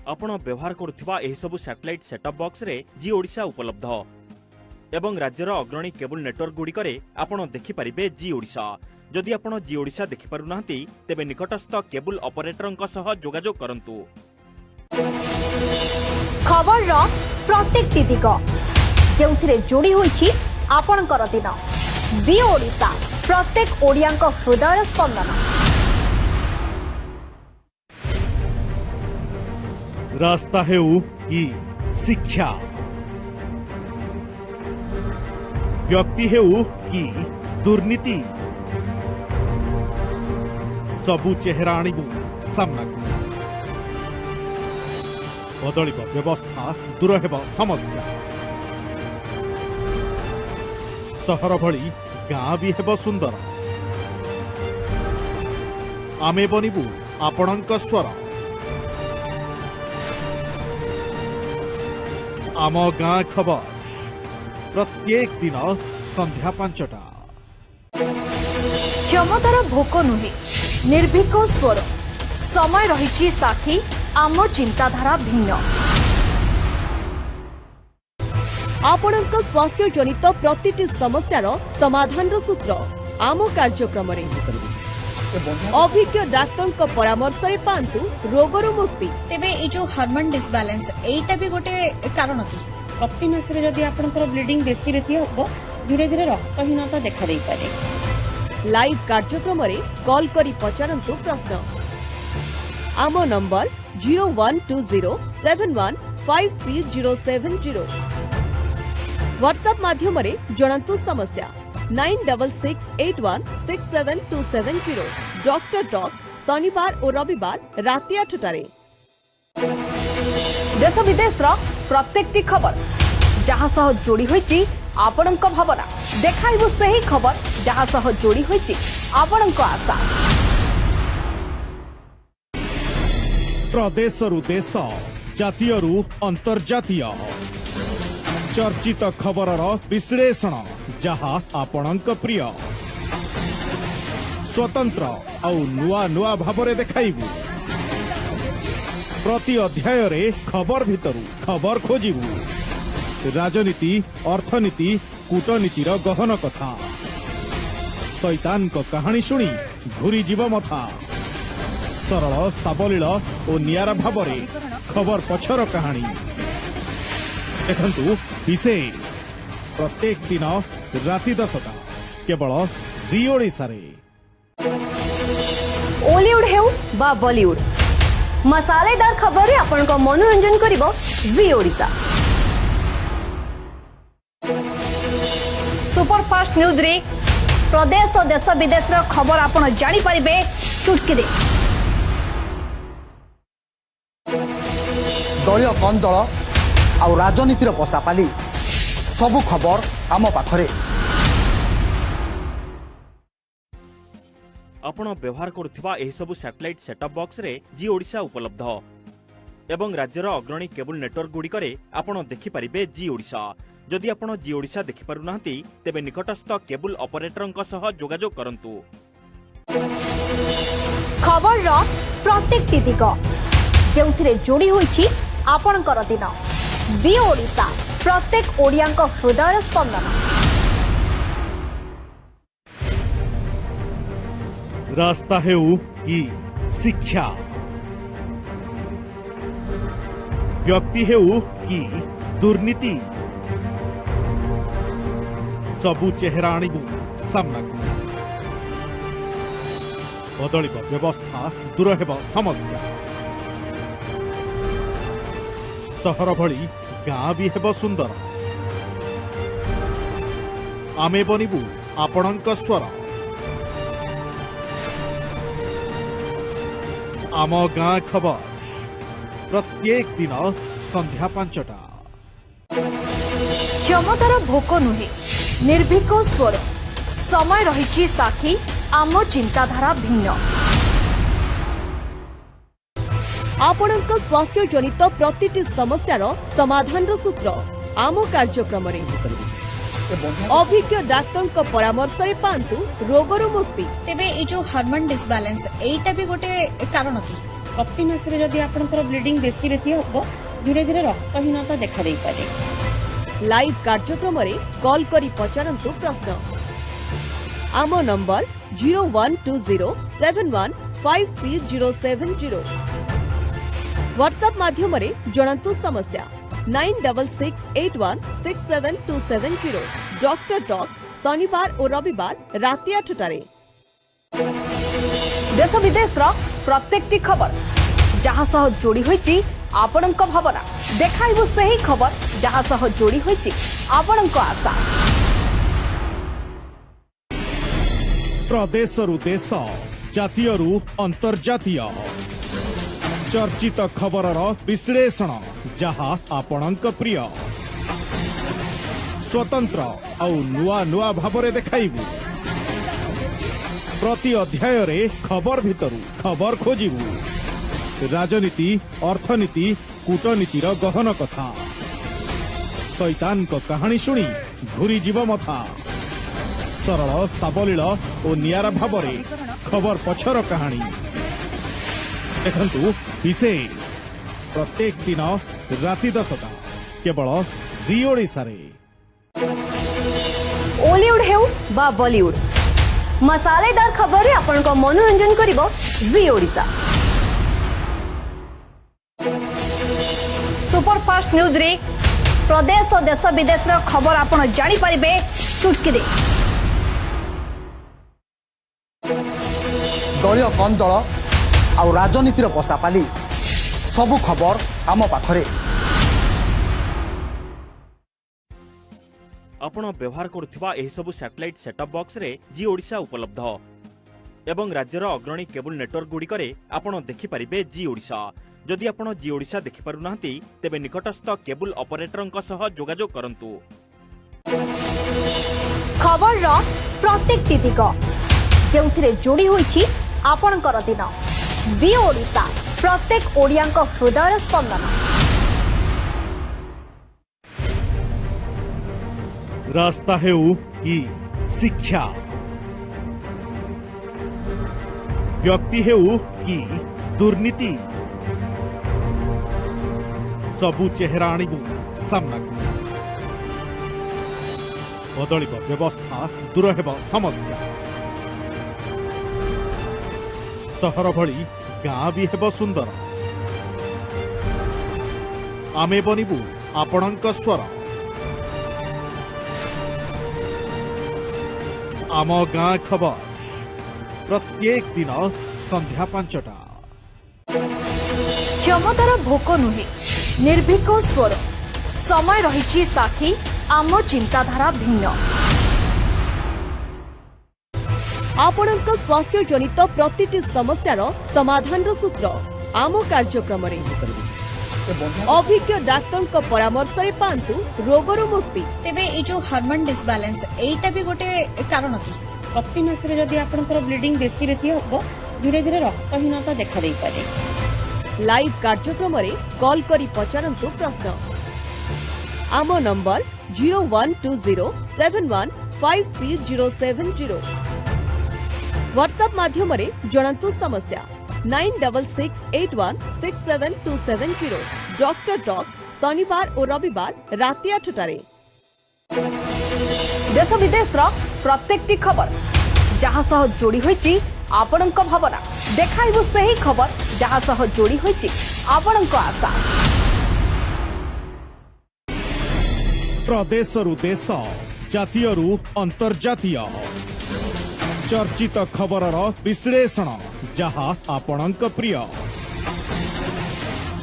आपण व्यवहार करुथिबा एही सबु सैटेलाइट सेटअप बॉक्स रे जी ओडिशा उपलब्ध एवं राज्यर अग्रणी केबल नेटवर्क गुड़िकरे आपण देखि परिबे जी ओडिशा। जदि आपण जी ओडिशा देखि पारु नाहंती तेबे निकटस्थ केबल ऑपरेटरंक सह जोगाजोग करंतु। खबर रो प्रत्येक तिदिक जेउथिरे जोड़ी होईची आपणकर दिन जी ओडिशा प्रत्येक ओडियांक हृदय स्पंदन। रास्ता हेउ कि शिक्षा, व्यक्ति हेउ कि दुर्नीति, सबु चेहरा आणिबु सामनाकु। बदलिब व्यवस्था, दूर हेब समस्या। सहर भली गाँ भी हेब सुंदर। आमे बनिबु आपणंक स्वर। आम गाँ खबर प्रत्येक दिन संध्या 5टा। क्षमतार भोक नुहे निर्भीक स्वर समय रही साक्षी आम चिंताधारा भिन्न। आपणक स्वास्थ्य जनित प्रतिटी समस्यार समाधान सूत्र आम कार्यक्रम अभिज्ञ डाक्तर परामर्श रे पांतु रोगर मुक्ति। तेबे ए जो हार्मोन डिसबैलेंस एटा भी गोटे कारण की प्रति मास रे जदि आपनकर ब्लीडिंग बेसी बेसी हो धीरे धीरे रक्तहीनता देखा दे पारे। लाइव कार्यक्रम रे कॉल करी पचारंतु प्रश्न। आम नंबर 0120715307 व्हाट्सएप माध्यम रे जणंतु समस्या 9681672770। डॉक्टर टॉक शनिवार और रविवार राति 8टारे। देश विदेश रो प्रत्येकटी खबर जहाँ सह जोड़ी होईची आपणक भावना देखाइबु सही खबर जहाँ सह जोड़ी होईची आपणक आशा। प्रदेशरु देश, जातीयरु अंतर्जातीय चर्चित खबरर विश्लेषण जहाँ आपणक प्रिय स्वतंत्र और नुआ नुआ भावरे देखाइबु। प्रति अध्याय रे खबर भितरु खबर खोजिबु। राजनीति, अर्थनीति, कूटनीतिर गहन कथा। शैतान को कहानी शुणी घूरी जीव मथा। सरल साबलील और नियारा भावरे खबर पछर कहानी देखंतु। विशेष प्रत्येक दिन राति 10टा केवल जी ओडिशा रे। ओलीवुड हेउ बा बॉलीवुड मसालेदार खबर रे आपन को मनोरंजन करिवो जी ओडिशा। सुपरफास्ट न्यूज रे प्रदेश और देश विदेश रो खबर आपन जानि परिबे चुटकी दे। दलीय कंदल आ राजनीतिर पसापाली सबु खबर आम पाखरे। आपण व्यवहार करुथिबा एही सबु सैटेलाइट सेटअप बॉक्स रे जी ओडिशा उपलब्ध एवं राज्यर अग्रणी केबल नेटवर्क गुड़िकरे आपण देखि परिबे जी ओडिशा। जदि आपण जी ओडिशा देखि पारु नाहंती तेबे निकटस्थ केबल ऑपरेटरंक सह जोगाजोग करंतु। खबर रो प्रत्येक तिदिक जेउथिरे जोड़ी होईची आपणकर दिन जी ओडिशा प्रत्येक ओडियांक हृदय स्पंदन। रास्ता हेउ कि शिक्षा, व्यक्ति हेउ कि दुर्नीति, सबु चेहरा आणिबु सामनाकु। बदलिब व्यवस्था, दूर हेब समस्या। सहर भली गाँ भी हेब सुंदर। आमे बनिबु आपणंक स्वर। आम गाँ खबर प्रत्येक दिन संध्या 5टा। क्षमतार भोक नुहे निर्भीक स्वर समय रही साक्षी आम चिंताधारा भिन्न। आपणंक स्वास्थ्य जनित प्रतिटी समस्यार समाधान सूत्र आम कार्यक्रम अभिज्ञ डाक्टर परामर्श पांतु रोगर मुक्ति। तेबे ए जो हार्मोन डिसबैलेंस एटा भी गोटे कारण कि प्रति मास जदि आपनकर ब्लीडिंग बेसी बेसी हो धीरे धीरे रक्तहीनता देखा दे पारे। लाइव कार्यक्रम कॉल करी पचारंतु प्रश्न। आम नंबर 0120715307 व्हाट्सएप माध्यम जणातु समस्या 9668167270। डॉक्टर टॉक शनिवार और रविवार राति 8टारे। देश विदेश प्रत्येक खबर जहाँ सह जोड़ी होईची आपणक भावना देखाइबु सही खबर जहाँ सह जोड़ी होईची आपणक आशा। प्रदेशरु देश जातीयरु अंतर्जातीय चर्चित खबरर विश्लेषण जहाँ आपणक प्रिय स्वतंत्र आउ नुआ नुआ भावरे देखाइबु। प्रति अध्याय रे खबर भितरु खबर खोजिबु। राजनीति अर्थनीति कूटनीतिर गहन कथा शैतान को कहानी शुणी घूरी जीव मथा सरल साबलील और नियारा भावरे खबर पछर कहानी देखंतु विशेष प्रत्येक दिन राति 10टा केवल जी ओडिशा रे। ओलीवुड हेउ बा बॉलीवुड मसालेदार खबर रे आपन को मनोरंजन करिवो जी ओडिशा। सुपरफास्ट न्यूज रे प्रदेश और देश विदेश रो खबर आपन जानि परिबे चुटकी दे। दलीय कंदल आ राजनीतिर पसापाली सबु खबर आम पाखरे। आपण व्यवहार करुथिबा एही सबु सैटेलाइट सेटअप बॉक्स रे जी ओडिशा उपलब्ध एवं राज्यर अग्रणी केबल नेटवर्क गुड़िकरे आपण देखि परिबे जी ओडिशा। जदि आपण जी ओडिशा देखि पारु नाहंती तेबे निकटस्थ केबल ऑपरेटरंक सह जोगाजोग करंतु। खबर रो प्रत्येक दिग जेउथिरे जोड़ी होईची आपणकर दिन जी ओडिशा प्रत्येक ओडियांक हृदय स्पंदन। रास्ता हेउ कि शिक्षा व्यक्ति हेउ कि दुर्नीति सबु चेहरा आणिबु सामना बदलिब व्यवस्था दूर हेब समस्या सहर भली गाँ भी हेब सुंदर। आमे बनिबु आपणंक स्वर। आम गाँ खबर प्रत्येक दिन संध्या 5टा। क्षमतार भोक नुहे निर्भीक स्वर समय रही साक्षी आम चिंताधारा भिन्न। आपणंक स्वास्थ्य जनित प्रतिटी समस्यार समाधान सूत्र आम कार्यक्रम अभिज्ञ डाक्टर परामर्श पांतु रोगर मुक्ति। तेबे ए जो हार्मोन डिसबैलेंस एटा भी गोटे कारण कि प्रति मास जदि आपनकर ब्लीडिंग बेसी बेसी हो धीरे धीरे रक्तहीनता देखा दे पारे। लाइव कार्यक्रम कॉल करी पचारंतु प्रश्न। आम नंबर 0120715307 व्हाट्सएप माध्यम जणातु समस्या 9668167270। डॉक्टर टॉक शनिवार और रविवार राति 8टारे। देश विदेश प्रत्येक खबर जहाँ सह जोड़ी होईची आपणक भावना देखाइबु सही खबर जहाँ सह जोड़ी होईची आपणक आशा। प्रदेशरु देश जातीयरु अंतर्जातीय चर्चित खबरर विश्लेषण जहाँ आपणक प्रिय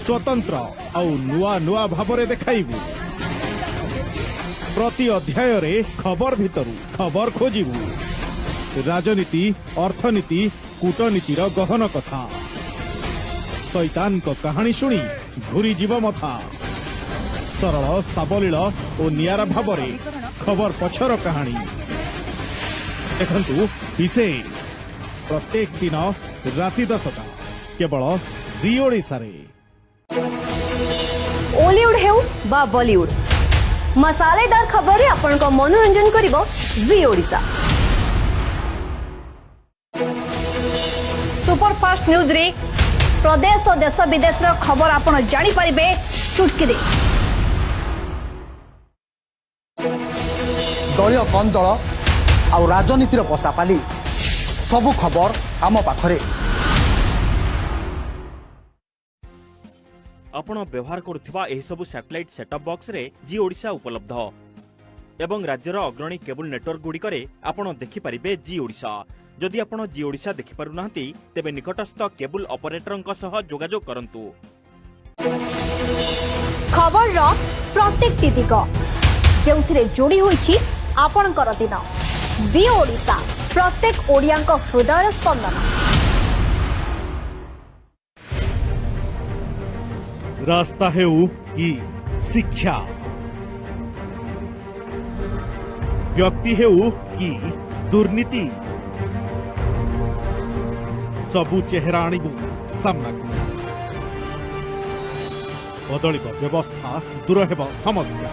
स्वतंत्र आउ नुआ नुआ भाबरे देखाइबु प्रति अध्याय रे खबर भितरु खबर खोजिबु राजनीति अर्थनीति कूटनीतिर गहन कथा शैतान को कहानी शुणी घूरी जीव मथा सरल साबलील और नियारा भावरे खबर पछर कहानी देखंतु विशेष प्रत्येक दिन राति 10टा केवल जी ओडिशा रे ओलीवुड हेउ बा बॉलीवुड मसालेदार खबर रे आपण को मनोरंजन करिवो जी ओडिशा सुपरफास्ट न्यूज रे प्रदेश और देश विदेश रो खबर आपण जानि परिबे चुटकी दे दलीय कंदल आउ राजनीतिर पसापाली सबु खबर आम पाखरे आपण व्यवहार करुथिबा एही सबु सैटेलाइट सेटअप बॉक्स रे जी ओडिशा उपलब्ध एवं राज्यर अग्रणी केबल नेटवर्क गुड़िकरे आपण देखि परिबे जी ओडिशा जदि आपण जी ओडिशा देखि पारु नाहंती तेबे निकटस्थ केबल ऑपरेटरंक सह जोगाजोग करंतु खबर रो प्रत्येक तिदिक जेउथिरे जोड़ी होईछि आपणकर दिन जी ओडिशा प्रत्येक ओडियांक हृदय स्पंदन रास्ता हेउ कि शिक्षा व्यक्ति हेउ कि दुर्नीति सबु चेहरा आणिबु सामना बदलिब व्यवस्था दूर हेब समस्या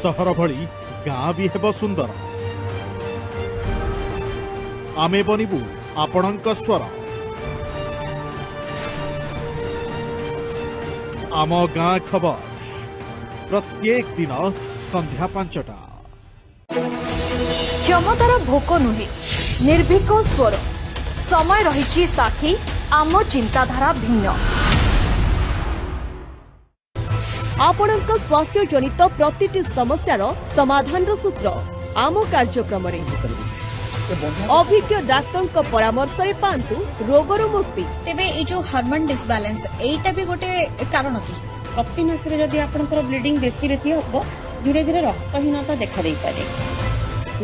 सहर भली गाँ भी हेब सुंदर आमे बनिबु आपणक स्वर आम गाँ खबर प्रत्येक दिन संध्या 5टा क्षमतार भोक नुहे निर्भीक स्वर समय रही साक्षी आम चिंताधारा भिन्न आपणक स्वास्थ्य जनित प्रतिटी समस्यार समाधान सूत्र आम कार्यक्रम अभिज्ञ डाक्तर परामर्श रे पांतु रोगर मुक्ति तेबे ए जो हार्मोन डिसबैलेंस एटा भी गोटे कारण की प्रति मास रे जदि आपनकर ब्लीडिंग बेसी बेसी हबो धीरे धीरे रक्तहीनता देखा देई पारे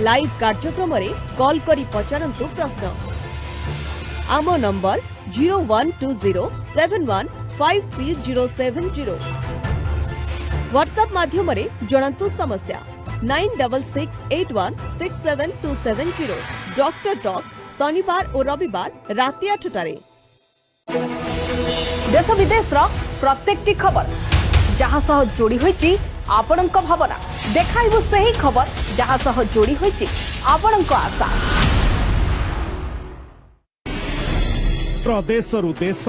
लाइव कार्यक्रम रे कॉल करी पचारंतु प्रश्न आम नंबर 0120715307 व्हाट्सएप माध्यम रे जणंतु समस्या 9681672770 डॉक्टर टॉक शनिवार और रविवार राति 8टारे देश विदेश रो प्रत्येकटी खबर जहां सह जोड़ी होईची आपणक भावना देखाइबु सही खबर जहां सह जोड़ी होईची आपणक आशा प्रदेशरु देश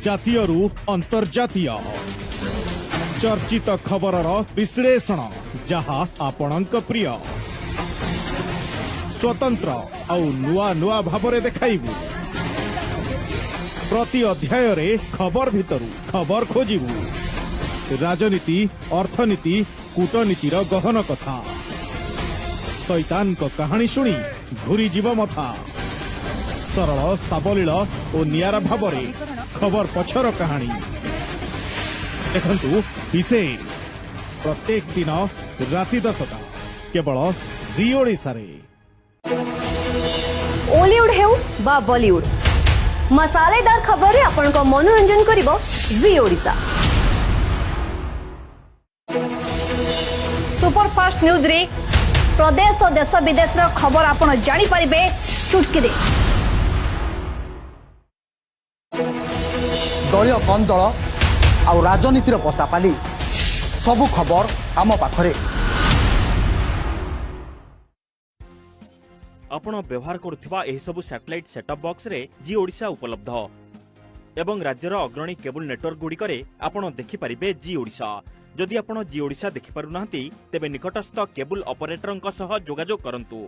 जातीयरु अंतर्जातीय चर्चित खबरर विश्लेषण जहा आपणक प्रिय स्वतंत्र आउ नुआ नुआ भाबरे देखाइबु प्रति अध्याय रे खबर भितरु खबर खोजिबु राजनीति अर्थनीति कूटनीतिर गहन कथा शैतान को कहानी शुणी घूरी जीव मथा सरल साबलील और नियारा भावरे खबर पछर कहानी देखंतु विशेष प्रत्येक दिन राति 10टा केवल जी ओडिशा रे ओलीवुड हेउ बा बॉलीवुड मसालेदार खबर रे आपण को मनोरंजन करिवो जी ओडिशा सुपरफास्ट न्यूज रे प्रदेश और देश विदेश रो खबर आपण जानि परिबे चुटकी दे दलीय कंदल आउ राजनीतिर पसापाली सबु खबर आम पाखरे आपण व्यवहार करुथिबा एही सबु सैटेलाइट सेटअप बॉक्स रे जी ओडिशा उपलब्ध एवं राज्यर अग्रणी केबल नेटवर्क गुड़िकरे आपण देखि परिबे जी ओडिशा जदि आपण जी ओडिशा देखि पारु नाहंती तेबे निकटस्थ केबल ऑपरेटरंक सह जोगाजोग करंतु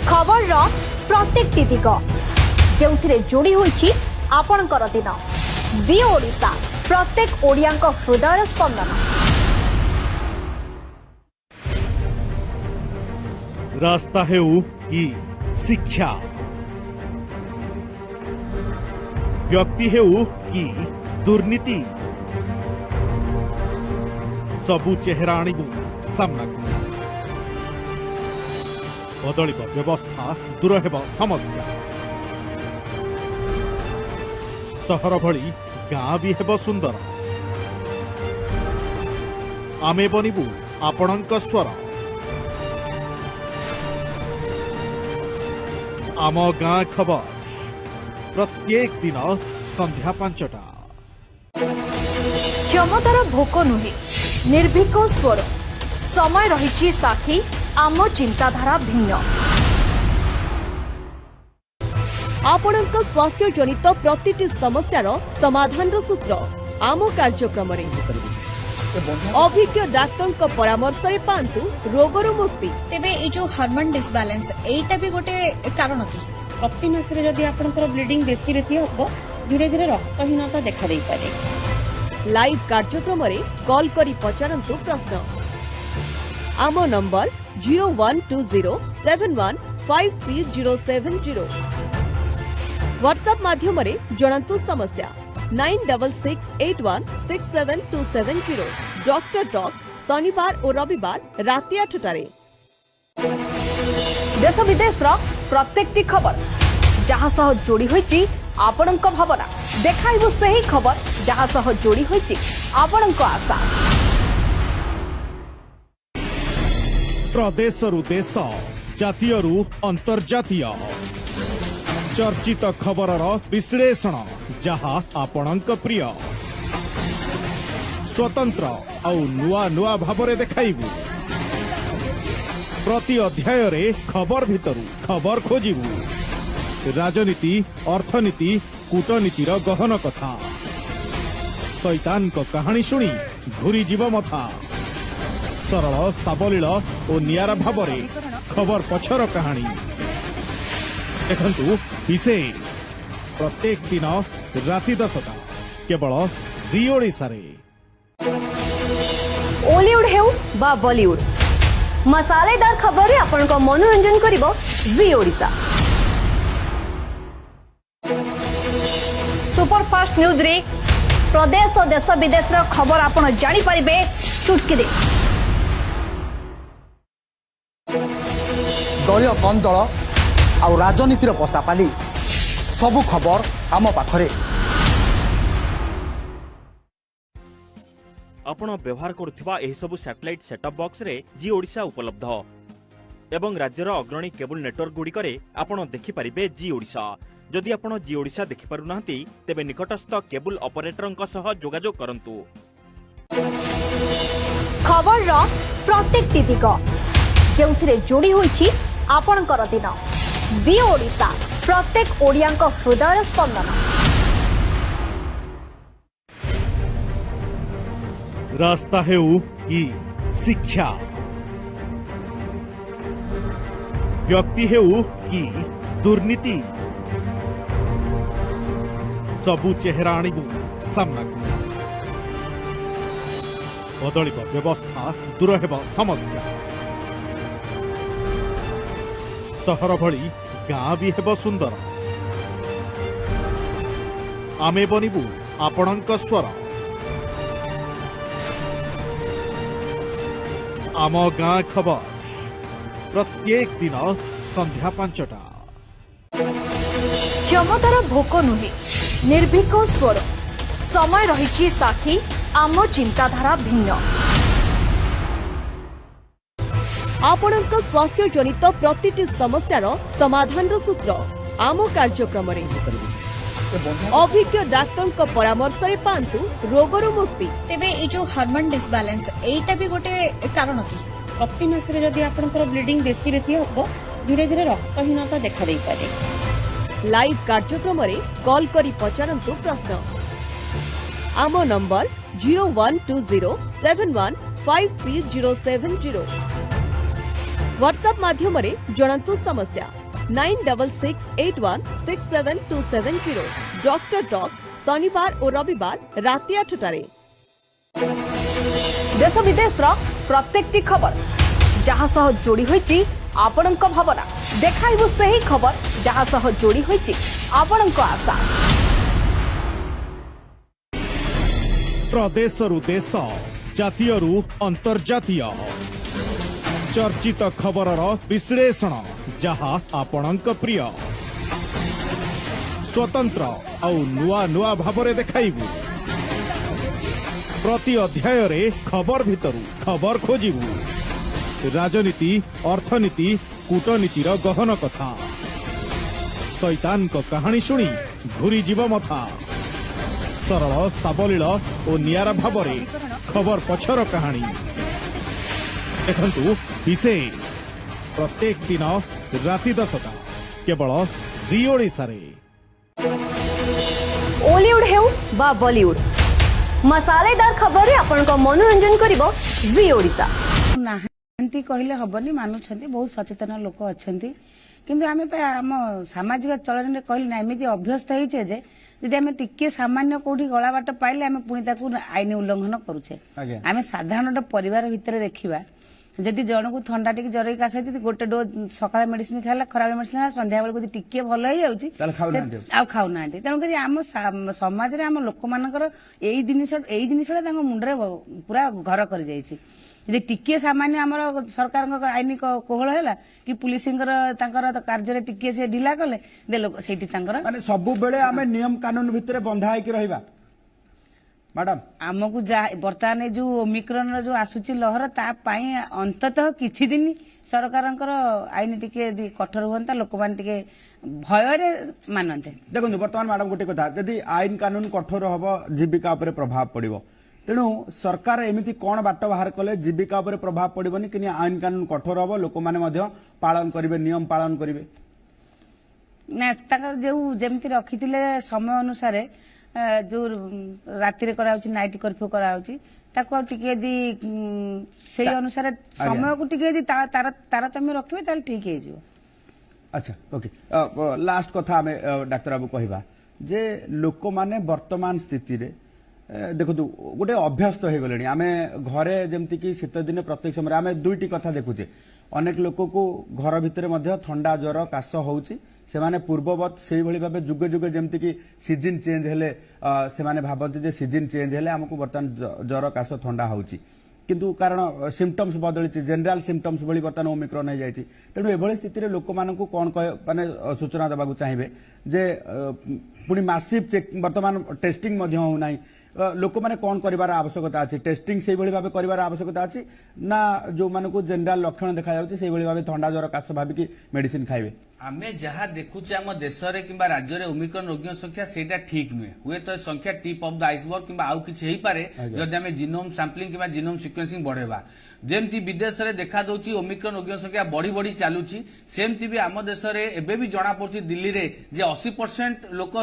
खबर रो प्रत्येक तिदिक जेउथिरे जोड़ी होईची आपणकर दिन जी ओडिशा प्रत्येक ओडियांक हृदय स्पंदन रास्ता हेउ कि शिक्षा व्यक्ति हेउ कि दुर्नीति सबु चेहरा आणिबु सामना बदलिब व्यवस्था दूर हेब समस्या सहर भली गाँ भी हेब सुंदर आमे बनिबु आपणक स्वर आम गाँ खबर प्रत्येक दिन संध्या 5टा क्षमतार भोक नुहे निर्भीक स्वर समय रही साक्षी आम चिंताधारा भिन्न आपणक स्वास्थ्य जनित प्रतिटी समस्यार समाधान सूत्र आम कार्यक्रम अभिज्ञ डाक्तर परामर्श पांतु रोगर मुक्ति तेबे ए जो हार्मोन डिसबैलेंस एटा भी गोटे कारण की प्रति मासरे जदि आपनकर ब्लीडिंग बेसी रेती हबो धीरे धीरे रक्तहीनता देखा देई पारे। लाइव कार्यक्रम कॉल करी पचारंतु प्रश्न आम नंबर 0120715307 व्हाट्सएप माध्यम जणांतु समस्या 9668167270 डॉक्टर टॉक शनिवार और रविवार राति 8टारे। देश विदेश प्रत्येक खबर जहाँ सह जोड़ी होईची आपणक भावना देखाइबु सही खबर जहाँ सह जोड़ी होईची आपणक आशा प्रदेशरु देश जातीयरु अंतर्जातीय चर्चित खबरर विश्लेषण जहाँ आपणक प्रिय स्वतंत्र आउ नुआ नुआ भावरे देखाइबु प्रति अध्याय रे खबर भितरु खबर खोजिबु राजनीति अर्थनीति कूटनीतिर गहन कथा शैतान को कहानी शुणी घूरी जीव मथा सरल साबलील और नियारा भावरे खबर पछर कहानी देखंतु विशेष प्रत्येक दिन राति 10टा केवल जी ओडिशा रे। ओलीवुड हेउ बा बॉलीवुड मसालेदार खबर आपनको मनोरंजन करिवो जी ओडिशा सुपरफास्ट न्यूज रे प्रदेश और देश विदेश खबर आपण जानी परिबे चुटकी दे दलीय कंदल आ राजनीतिर पसापाली सबु खबर आम पाखरे आपण व्यवहार करुथिबा एही सबु सैटेलाइट सेटअप बॉक्स रे जी ओडिशा उपलब्ध एवं राज्यर अग्रणी केबल नेटवर्क गुड़िकरे आपण देखि परिबे जी ओडिशा। जदि आपण जी ओडिशा देखि पारु नाहंती तेबे निकटस्थ केबल ऑपरेटरंक सह जोगाजोग करंतु। खबर प्रत्येक दिग जेउथिरे जोड़ी होईची आपणकर दिन जी ओडिशा प्रत्येक ओडियांक हृदय स्पंदन रास्ता हेउ कि शिक्षा व्यक्ति हेउ कि दुर्नीति सबु चेहरा आणिबु सामना बदलिब व्यवस्था दूर हेब समस्या सहर भली गाँ भी हेब सुंदर आमे बनिबु आपणक स्वर आम गाँ खबर प्रत्येक दिन संध्या 5टा क्षमतार भोक नुहे निर्भीक स्वर समय रही साक्षी आम चिंताधारा भिन्न आपणक स्वास्थ्य जनित प्रतिटी समस्यार समाधान सूत्र आम कार्यक्रम अभिज्ञ डाक्तर परामर्श पांतु रोगर मुक्ति तेबे ए जो हार्मोन डिसबैलेंस एटा भी गोटे कारण की प्रति मासरे जदि आपनकर ब्लीडिंग बेसी रेती हबो धीरे धीरे रक्तहीनता देखा देई पारे। लाइव कार्यक्रम कॉल करी पचारंतु प्रश्न आम नंबर 0120715307 व्हाट्सएप माध्यम जणांतु समस्या 9668167270 डॉक्टर टॉक शनिवार और रविवार राति 8टारे। देश विदेश प्रत्येक खबर जहाँ सह जोड़ी होईची आपणक भावना देखाइबु सही खबर जहाँ सह जोड़ी होईची आपणक आशा प्रदेशरू देश जातीयरू अंतर्जातीय चर्चित खबरर विश्लेषण जहा आपणक प्रिय स्वतंत्र आउ नुआ नुआ भाबरे देखाइबु प्रति अध्याय रे खबर भितरू खबर खोजिबु राजनीति अर्थनीति कूटनीतिर गहन कथा शैतान को कहानी शुणी घूरी जीव मथा सरल साबलील और नियारा भावरे खबर पछर कहानी देखंतु विशेष प्रत्येक दिन राति 10टा केवल जी ओडिशा रे ओलीउड हेउ बा बॉलीवुड मसालेदार खबर रे आपन को मनोरंजन करिवो जी ओडिशा नाहंती कहले हबनी मानुछंती बहुत सचेतन लोक अछंती किंतु आमे आम सामाजिक चलन रे कहले ना एमिति अभ्यस्त होइछे जे यदि आमे टिके सामान्य कोठी गला बाट पाइले आमे पुणी ताकू आईन उल्लंघन करूछे आमे साधारण परिवार भितर देखिबा जदि जनकू थंडा टिके जरई काश गोटे डोज सकाळ मेडिसिन खाला खराब मेडिसिन संध्या बेलू टिके भल हो जाउची आ खाउना तेणुक आम समाज रे आम लोक मानकर एई जिनिसटा तांको मुंडरे पूरा घर कर जाइछि यदि टिके सामान्य आमर सरकार आईन कोहल है कि पुलिसर कार्य टिके से ढिला कले दे लोक सेठी तांकर माने सब बेले आमे नियम कानून भितर बंधा है कि रहिबा मैडम आमको बर्तमान जो ओमिक्रन जो आसुची लहर ता पाई अंततः किछि दिन सरकारंकर आईन टिके कठोर हुंता लोक मान टिके भय रे मानते देखो बर्तमान मैडम गोटे कथा यदि आईन कानून कठोर हबो जीविका उपर प्रभाव पड़िबो तेणु सरकार एमिति कौन बाट बाहर कले जीविका उपर प्रभाव पड़िबनी कि आईन कानून कठोर हबो लोक माने मध्य पालन करिवे नियम पालन करिवे ना ताकर जो जेमति रखिथिले समय अनुसार जो राति रे कराउची नाइट कर्फ्यू कराउची ताको टिके दी सेही अनुसार समय को टिके दी तारतम्य रखिबे ताल ठीक हे जिवो अच्छा ओके लास्ट कथा हमें डाक्टर बाबू कहबा जे लोक माने वर्तमान स्थिति रे देखो गोटे अभ्यस्त हो गले आम घरे जमती कि शीत दिन प्रत्येक समय आम दुईटी कथा देखुचे अनेक लोक को घर भितर ठंडा ज्वर काश होउची से माने पूर्ववत से भली भाबे जुगे जुगे जमती कि सीजन चेंज हेले से माने भाबती जे सीजन चेंज हेले हमको बर्तमान ज्वर काश ठंडा होउची किंतु कारण सिम्पटम्स बदली जनरल सिम्पटम्स भली बर्तमान ओमिक्रॉन हो जाइए तेणु एभली स्थिति लोक मानू कौन माने सूचना देवाक चाहिए जे पुणी मासिव चेक बर्तमान टेस्टिंग होना लोक मैंने कौन कर आवश्यकता अच्छी टेस्टिंग से भाव कर आवश्यकता अच्छी ना जो मानक जनरल लक्षण देखा जाए भाव थंडा ज्वर काश भाविकी मेडिसिन खाइबे आमे जहाँ देखुचे आम देश में कि राज्य में ओमिक्रॉन रोगी संख्या सेटा ठीक नुहे हुए तो संख्या टिप ऑफ द आइसबर्ग कि आउ किसी पारे जदि आम जीनोम सैंपलिंग कि जीनोम सिक्वेंसिंग बढ़ेबा जेमती विदेश में देखा दौची ओमिक्रॉन रोगी संख्या बढ़ी बढ़ी चलुची सेमती भी आम देश में एबे भी जना पड़ी दिल्ली रे जे 80% लोक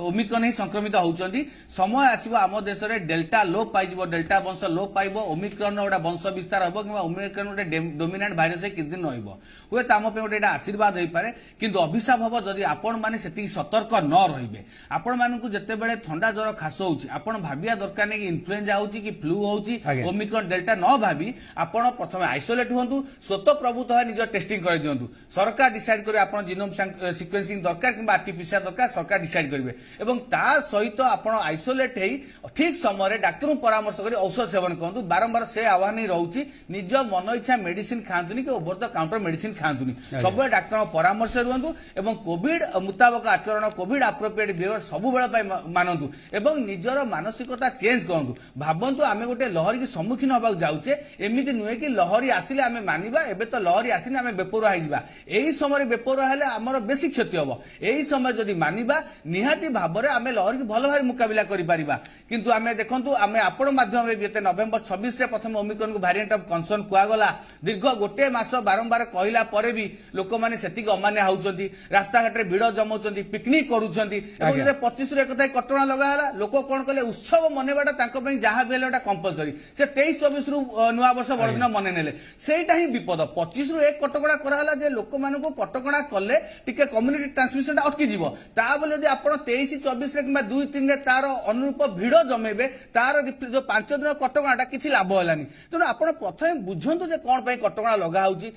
ओमिक्रॉन ही संक्रमित होउचंदी समय आसीबो आम देश में डेल्टा लोप पाइबो डेल्टा वंश लोप पाइबो ओमिक्रॉन गोटे वंश विस्तार हबो कि ओमिक्रॉन गोटे डोमिनेंट भाइरस किछि दिन रहइबो हुए तो आम पे गोटे आशीर्वाद होई पारे किंतु अभिशाप हम जदि आपण माने सेति सतर्क न रहिबे आपण मानकु जेतेबेले थंडा ज्वर खास होउची आपण भाबिया दरकार नै कि इन्फ्लुएंजा होउची कि फ्लू होउची ओमिक्रॉन डेल्टा न भाबी आपण प्रथमे आइसोलेट हुंतु स्वतः प्रभुत है निज टेस्टिंग कर दियंतु सरकार डिसाइड करे आपण जीनोम सिक्वेंसिंग दरकार कि आरटीपीसीआर दरकार सरकार डिसाइड करिवे एवं ता सहित आपण आइसोलेट हेई ठीक समय डाक्टर परामर्श करी औषध सेवन करंतु बारंबार से आह्वान ही रहउची निज मन इच्छा मेडिसिन खांतुनी कि ओवर द काउंटर मेडिसिन खांतुनी सब डाक्टर परामर्श रुहंतु एवं कोविड मुताबक आचरण कोविड एप्रोप्रिएट बिहेवियर सब बेले मानतु एवं निजर मानसिकता चेंज करंतु भाबंतु आमे गोटे लहरी की सम्मुखीन होबाक जाउचे एमिति नुहे कि लहरी आसिले आमे मानिबा एबे तो लहरी आसिने आमे बेपरुआ होइबा एही समय बेपरुआ हेले हमर बेसी क्षति हबो एही समय जदि मानिबा निहाती भाबरे आमे लहरी की भलो भाई मुकाबिला करि परिबा किंतु आमे देखंतु आमे आपण माध्यम जेते नवेम्बर 26 रे प्रथम ओमिक्रॉन को वेरिएंट ऑफ कंसर्न कुआ गला दीर्घ गोटे मास बारंबार कहिला परे भी लोक माने सेति अमान्य होउचंती रास्ता घाट रे भीड़ जमाउचंती पिकनिक करूचंती एवं 25 रे एकथा कटोरा लगा हला लोक कोन कले उत्सव मनेबाटा तांको पई जहा बेलेटा कंपलसरी से 23 24 रु नुवा वर्ष बड़दिन मने नेले सेटा ही विपद 25 रु एक कटकड़ा करा हला जे लोक मानको कटकड़ा कले टिके कम्युनिटी ट्रांसमिशन अटकी जीवो ता बोले यदि आपण 23 24 रे किबा 2 3 रे तार अनुरूप भीड़ ଭିଡ଼ ଜମେଇବେ ତାର जो 5 दिन कटकणाटा किसी लाभ हेलानी तेणु आपण प्रथमे बुझंतु जे कोन पई कटकणा लगा होउची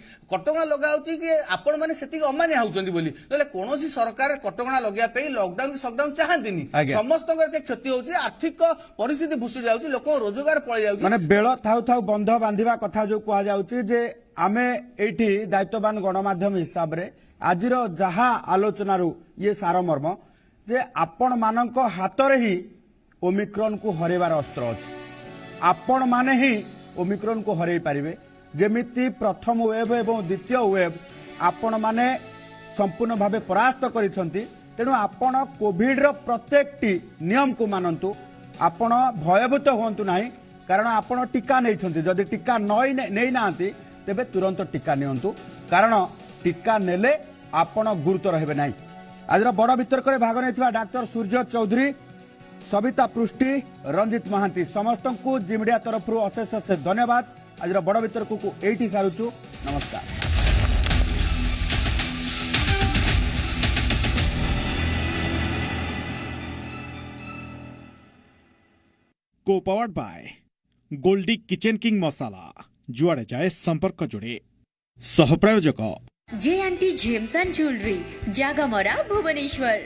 कि आपण माने सेति अमान्य होउचंदी बोली नले कोनोसी सरकार कटकणा लगिया पई लॉकडाउन सटडाउन चाहंतिनी समस्त क्षति होउची आर्थिक परिस्थिति भुसुड़ी जाउची लोक रोजगार पळि जाउची माने बेळ थाउ थाउ बंध बांधिबा कथा जो कुआ जाउची जे आमे एठी दायित्ववान गणमाध्यम हिसाब रे आजिर जहा आलोचनारू ये सारमर्म जे आपण मानक हातरे ही ओमिक्रॉन को हरेबार अस्त्र अछि आपण माने ही ओमिक्रॉन को हरई पारिबे जेमिति प्रथम वेव एवं द्वितीय वेव आपण माने संपूर्ण भावे परास्त करिसंती तेणु आपण कोविड रो प्रत्येकटी नियम को मानंतु आपण भयभूत होंतु नाही कारण आपण टीका नेइछंती जदि टीका नै नांती तेबे तुरंत टीका नियंतु कारण टीका नेले आपण गुरुतर हेबे नाही। आज बड़ वितर्क रे भाग नेथिबा डॉक्टर सूर्य चौधरी सविता पृष्टि रंजित महांती समस्त को जी मीडिया तरफ अशेष अशेष धन्यवाद। आज बड़ वितर्क को एठी सारुचु नमस्कार। Co powered by Goldy Kitchen King Masala जुआड़े जाए संपर्क जोड़े सह प्रायोजक J gems and jewellery Jagamara Bhubaneswar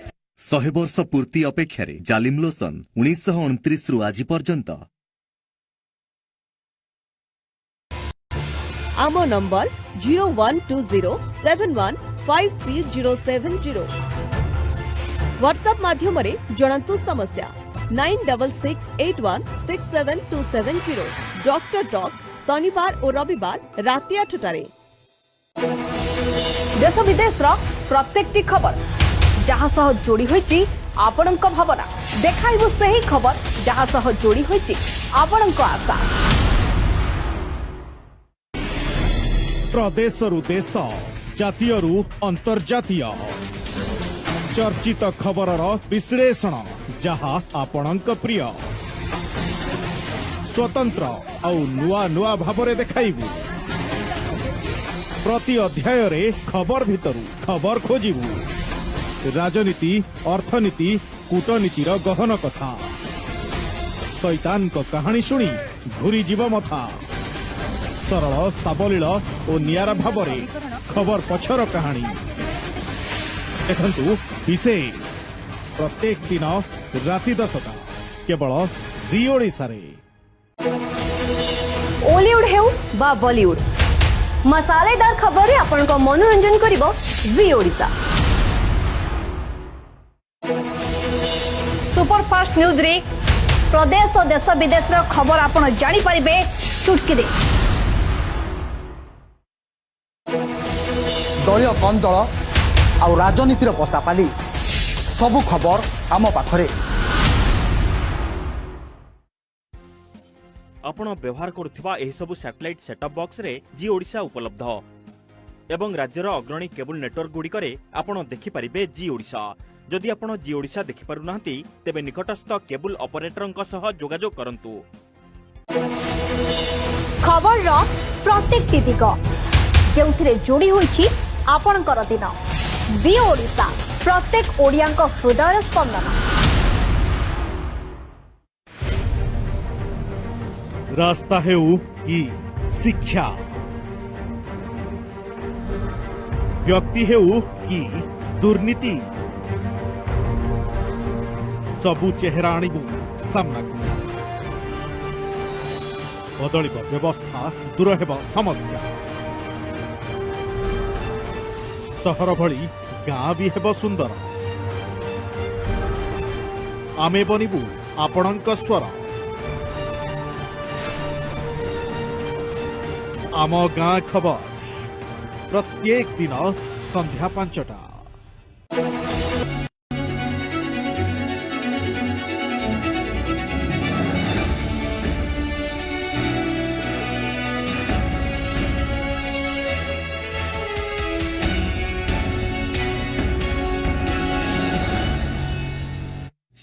100 वर्ष पूर्ति अपेक्षा जालिम लोसन 1929 रु आज पर्यंत आम नंबर 012071530770 व्हाट्सएप माध्यम जणातु समस्या 9668167270 डॉक्टर टॉक शनिवार और रविवार राति 8टारे। देश विदेश प्रत्येक खबर जहाँ सह जोड़ी होइची आपणक भावना देखाइबु सही खबर जहाँ सह जोड़ी होइची आपणक आशा प्रदेश रु देश जातीय रु अंतर्जातीय चर्चित खबर विश्लेषण जहाँ आपणक प्रिय स्वतंत्र आउ नुआ नुआ भावरे देखाइबु प्रति अध्याय रे खबर भितरु खबर खोजिबु राजनीति अर्थनीति कूटनीतिर गहन कथा शैतान को कहानी शुणी घूरी जीव मथा सरल साबलील और नियारा भावरे खबर पछर कहानी देखंतु विशेष प्रत्येक दिन राति 10टा केवल जी ओडिशा रे। ओलीवुड हेउ बा बॉलीवुड मसालेदार खबर रे आपन को मनोरंजन करिवो जी ओडिशा। सुपरफास्ट न्यूज रे प्रदेश और देश विदेश रो खबर आपन जानि परिबे चुटकी दे दलीय कंदल आ राजनीतिर पसापाली सबु खबर आम पाखरे आपण व्यवहार करुथिबा एही सबु सैटेलाइट सेटअप बॉक्स रे जी ओडिशा उपलब्ध एवं राज्यर अग्रणी केबल नेटवर्क गुड़िकरे आपण देखि परिबे जी ओडिशा। जदि आपण जी ओडिशा देखि पारु नाहंती तेबे निकटस्थ केबल ऑपरेटरक सह जोगाजोग करंतु। खबर रो प्रत्येक दिग जेउथिरे जोड़ी होईची आपणकर दिन जी ओडिशा प्रत्येक ओडियांक हृदय स्पंदन। रास्ता हेउ कि शिक्षा व्यक्ति हेउ कि दुर्नीति सबु चेहरा आणिबु सामना बदलिब व्यवस्था दूर हेब समस्या सहर भली गाँ भी हेब सुंदर आमे बनिबु आपणक स्वर आम गाँ खबर प्रत्येक दिन संध्या 5टा।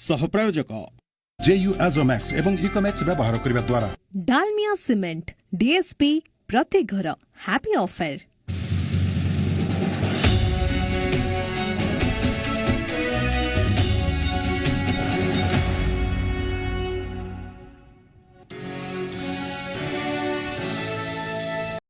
सह प्रायोजक JU Azomax एवं इकोमैक्स व्यवहार करबा द्वारा डालमिया सीमेंट डीएसपी प्रति घर हैप्पी ऑफर।